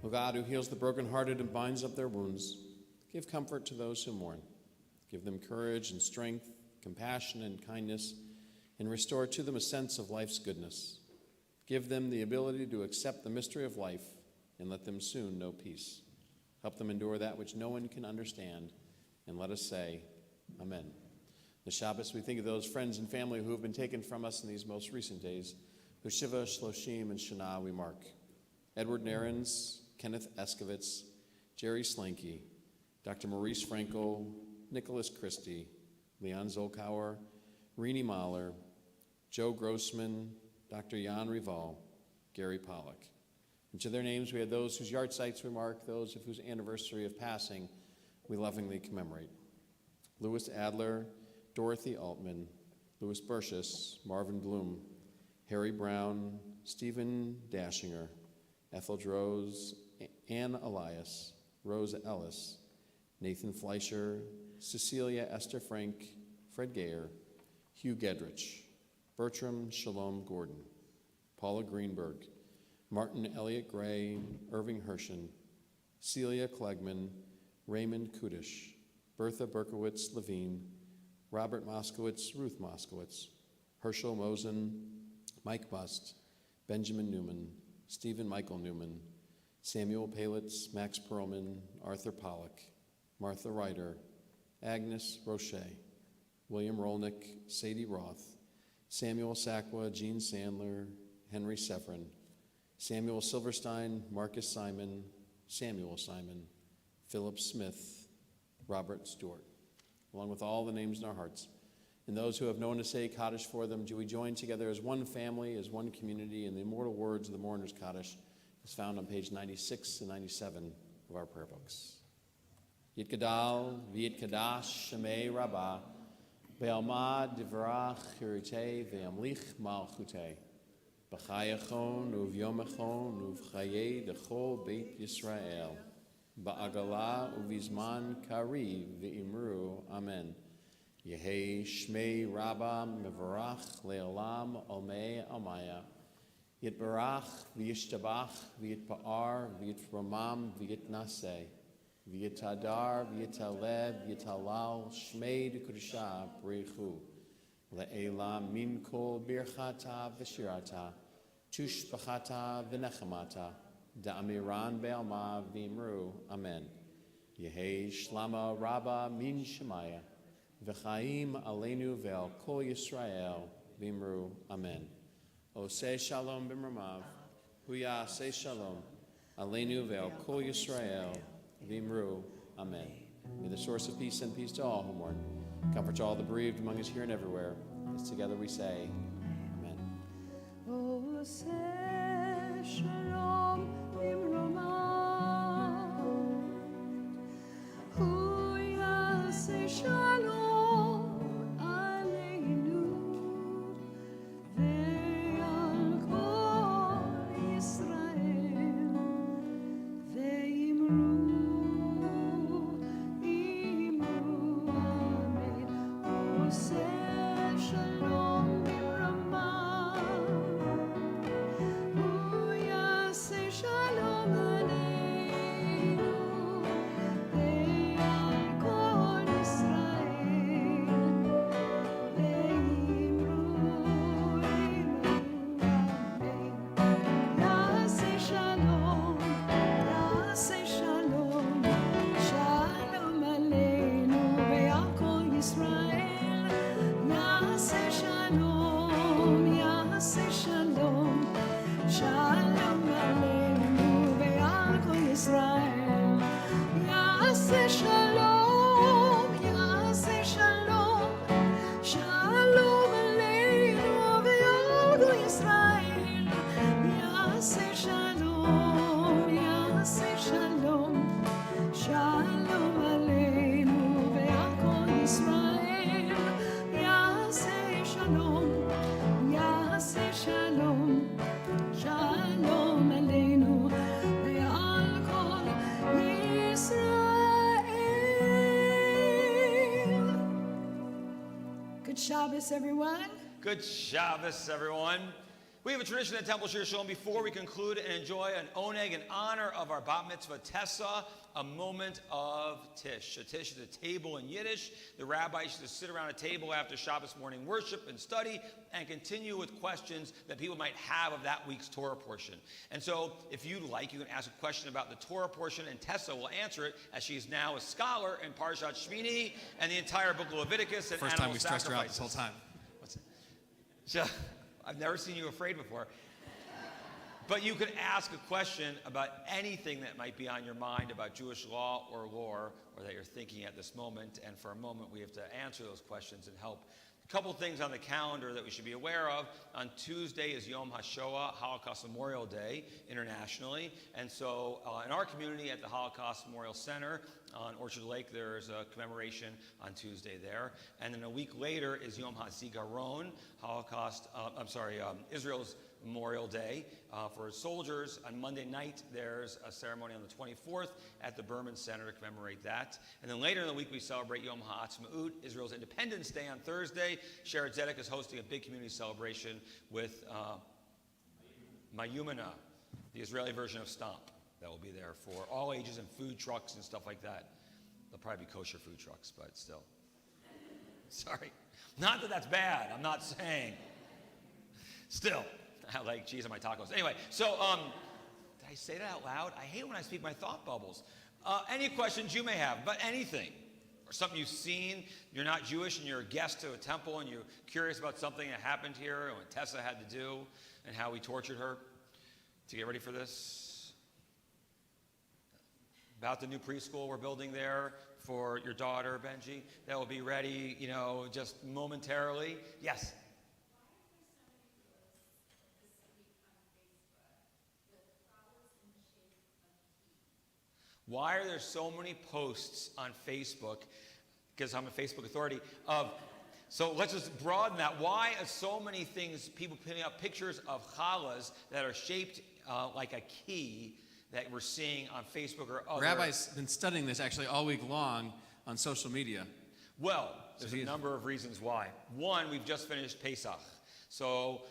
O God, who heals the brokenhearted and binds up their wounds, give comfort to those who mourn. Give them courage and strength, compassion and kindness, and restore to them a sense of life's goodness. Give them the ability to accept the mystery of life, and let them soon know peace. Help them endure that which no one can understand, and let us say, Amen. The Shabbos, we think of those friends and family who have been taken from us in these most recent days. Hushiva, Shloshim, and Shana we mark. Edward Narens, Kenneth Eskovitz, Jerry Slanky, Dr. Maurice Frankel, Nicholas Christie, Leon Zolkauer, Rini Mahler, Joe Grossman, Dr. Jan Rival, Gary Pollock. And to their names we had those whose yard sites we mark, those of whose anniversary of passing we lovingly commemorate. Louis Adler, Dorothy Altman, Louis Burshess, Marvin Bloom, Harry Brown, Stephen Dashinger, Ethel Rose, Ann Elias, Rose Ellis, Nathan Fleischer, Cecilia Esther Frank, Fred Gayer, Hugh Gedrich, Bertram Shalom Gordon, Paula Greenberg, Martin Elliott Gray, Irving Hershen, Celia Klegman, Raymond Kudish, Bertha Berkowitz Levine, Robert Moskowitz, Ruth Moskowitz, Herschel Mosen, Mike Bust, Benjamin Newman, Stephen Michael Newman, Samuel Palitz, Max Perlman, Arthur Pollock, Martha Ryder, Agnes Roche, William Rolnick, Sadie Roth, Samuel Sakwa, Gene Sandler, Henry Severin, Samuel Silverstein, Marcus Simon, Samuel Simon, Philip Smith, Robert Stewart, along with all the names in our hearts. And those who have known to say Kaddish for them, do we join together as one family, as one community, in the immortal words of the Mourner's Kaddish, as found on page 96 and 97 of our prayer books. Yitgadal v'yitkadash shemei rabbah, be'alma divrach hirite ve'amlich malchute, b'chayachon uv'yomachon uv'chaye dechol beit Yisrael, ba'agala uv'izman kari v'imru, amen. Yehei Shmei Rabba Mevarach Leolam Olmei Amaya Yitbarach V'yishtabach V'yitpa'ar V'yitramam V'yitnaseh V'yitadar V'yitaleb V'yitalal Shmei D'Kudusha B'reichu Le'elam Min Kol Birchata V'shirata Tushbachata V'nechamata Da'amiran Be'alma V'imru, amen. Yehei Shlama Rabba Min Shemaya V'chaim aleinu ve'al kol Yisrael v'imru, amen. Oseh shalom b'mramav, huya say shalom, aleinu ve'al kol Yisrael v'imru, amen. May the source of peace send peace to all who mourn. Comfort to all the bereaved among us here and everywhere. As together we say, amen. Oseh shalom b'mramav, huya say shalom. Shabbos, everyone. Good Shabbos, everyone. We have a tradition at Temple Shir Shalom before we conclude and enjoy an oneg in honor of our bat mitzvah Tessa, a moment of tish. A tish is a table in Yiddish. The rabbi used to sit around a table after Shabbos morning worship and study and continue with questions that people might have of that week's Torah portion. And so if you like, you can ask a question about the Torah portion, and Tessa will answer it, as she is now a scholar in Parshat Shmini and the entire book of Leviticus and First time animal we stressed her out this sacrifices. whole time. What's it? So, I've never seen you afraid before. But you can ask a question about anything that might be on your mind about Jewish law or lore, or that you're thinking at this moment. And for a moment, we have to answer those questions and help. A couple things on the calendar that we should be aware of. On Tuesday is Yom HaShoah, Holocaust Memorial Day, internationally. And so in our community at the Holocaust Memorial Center on Orchard Lake, there's a commemoration on Tuesday there. And then a week later is Yom HaZikaron, Israel's Memorial Day for soldiers. On Monday night, there's a ceremony on the 24th at the Berman Center to commemorate that. And then later in the week, we celebrate Yom HaAtzmaut, Israel's Independence Day on Thursday. Sheretz Tzedek is hosting a big community celebration with Mayumana, the Israeli version of Stomp, that will be there for all ages and food trucks and stuff like that. They'll probably be kosher food trucks, but still. Sorry. Not that that's bad. I'm not saying. Still. I like cheese on my tacos. Anyway, so did I say that out loud? I hate when I speak my thought bubbles. Any questions you may have about anything, or something you've seen, you're not Jewish and you're a guest to a temple and you're curious about something that happened here and what Tessa had to do and how we tortured her to get ready for this. About the new preschool we're building there for your daughter, Benji, that will be ready, just momentarily. Yes? Why are there so many posts on Facebook, because I'm a Facebook authority, so let's just broaden that. Why are so many things, people putting up pictures of challahs that are shaped like a key that we're seeing on Facebook or other? Rabbi's been studying this actually all week long on social media. Well, there's a number of reasons why. One, we've just finished Pesach. So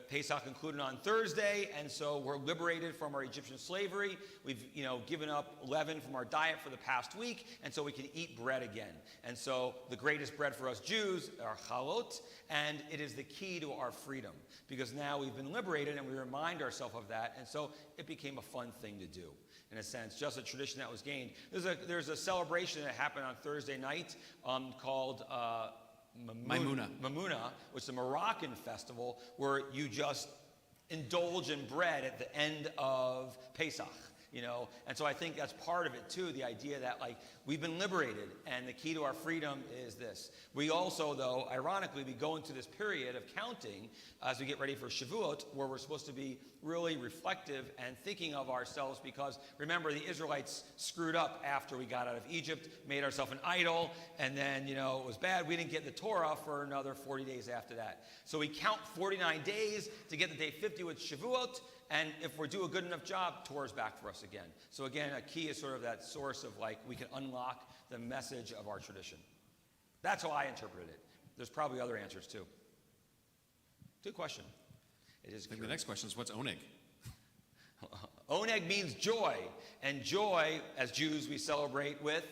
Pesach concluded on Thursday, and so we're liberated from our Egyptian slavery. We've, given up leaven from our diet for the past week, and so we can eat bread again. And so the greatest bread for us Jews are chalot, and it is the key to our freedom, because now we've been liberated, and we remind ourselves of that, and so it became a fun thing to do. In a sense, just a tradition that was gained. There's a celebration that happened on Thursday night called Mamuna, which is a Moroccan festival where you just indulge in bread at the end of Pesach, And so I think that's part of it too, the idea that we've been liberated and the key to our freedom is this. We also, though, ironically, we go into this period of counting as we get ready for Shavuot, where we're supposed to be really reflective and thinking of ourselves, because remember, the Israelites screwed up after we got out of Egypt, made ourselves an idol, and then, it was bad. We didn't get the Torah for another 40 days after that. So we count 49 days to get to day 50 with Shavuot, and if we do a good enough job, Torah's back for us again. So again, a key is sort of that source of we can unlock the message of our tradition. That's how I interpreted it. There's probably other answers too. Good question. It is. I think the next question is, what's oneg? Oneg means joy, and joy, as Jews, we celebrate with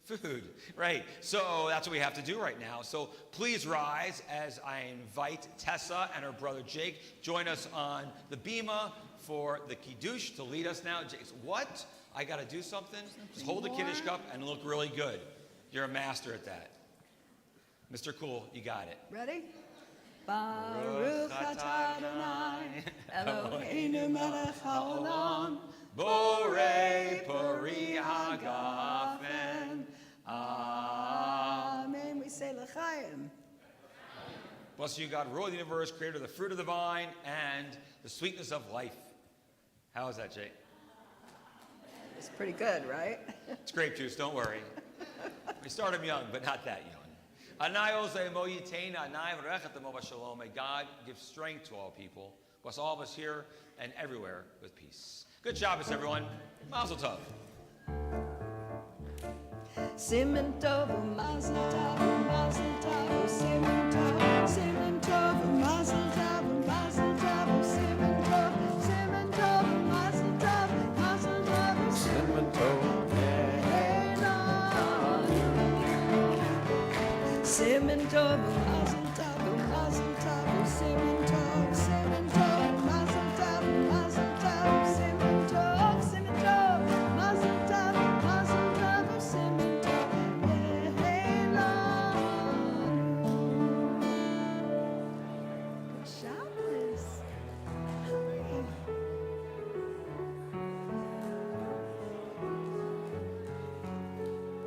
food, right? So that's what we have to do right now. So please rise as I invite Tessa and her brother Jake. Join us on the bima for the kiddush to lead us now. Jake, what? I got to do something? Just hold the kiddush cup and look really good. You're a master at that. Mr. Cool, you got it. Ready? Baruch atah Adonai, Eloheinu melech haolam, Borei pori hagafen. Amen. We say l'chaim. Bless you, God, ruler of the universe, creator of the fruit of the vine and the sweetness of life. How is that, Jake? It's pretty good, right? It's grape juice, don't worry. We start them young, but not that young. May God give strength to all people. Bless all of us here and everywhere with peace. Good Shabbos, everyone. Mazel tov. Simen tov, mazel tov, mazel tov, simen tov, mazel tov, mazel tov. cement of love.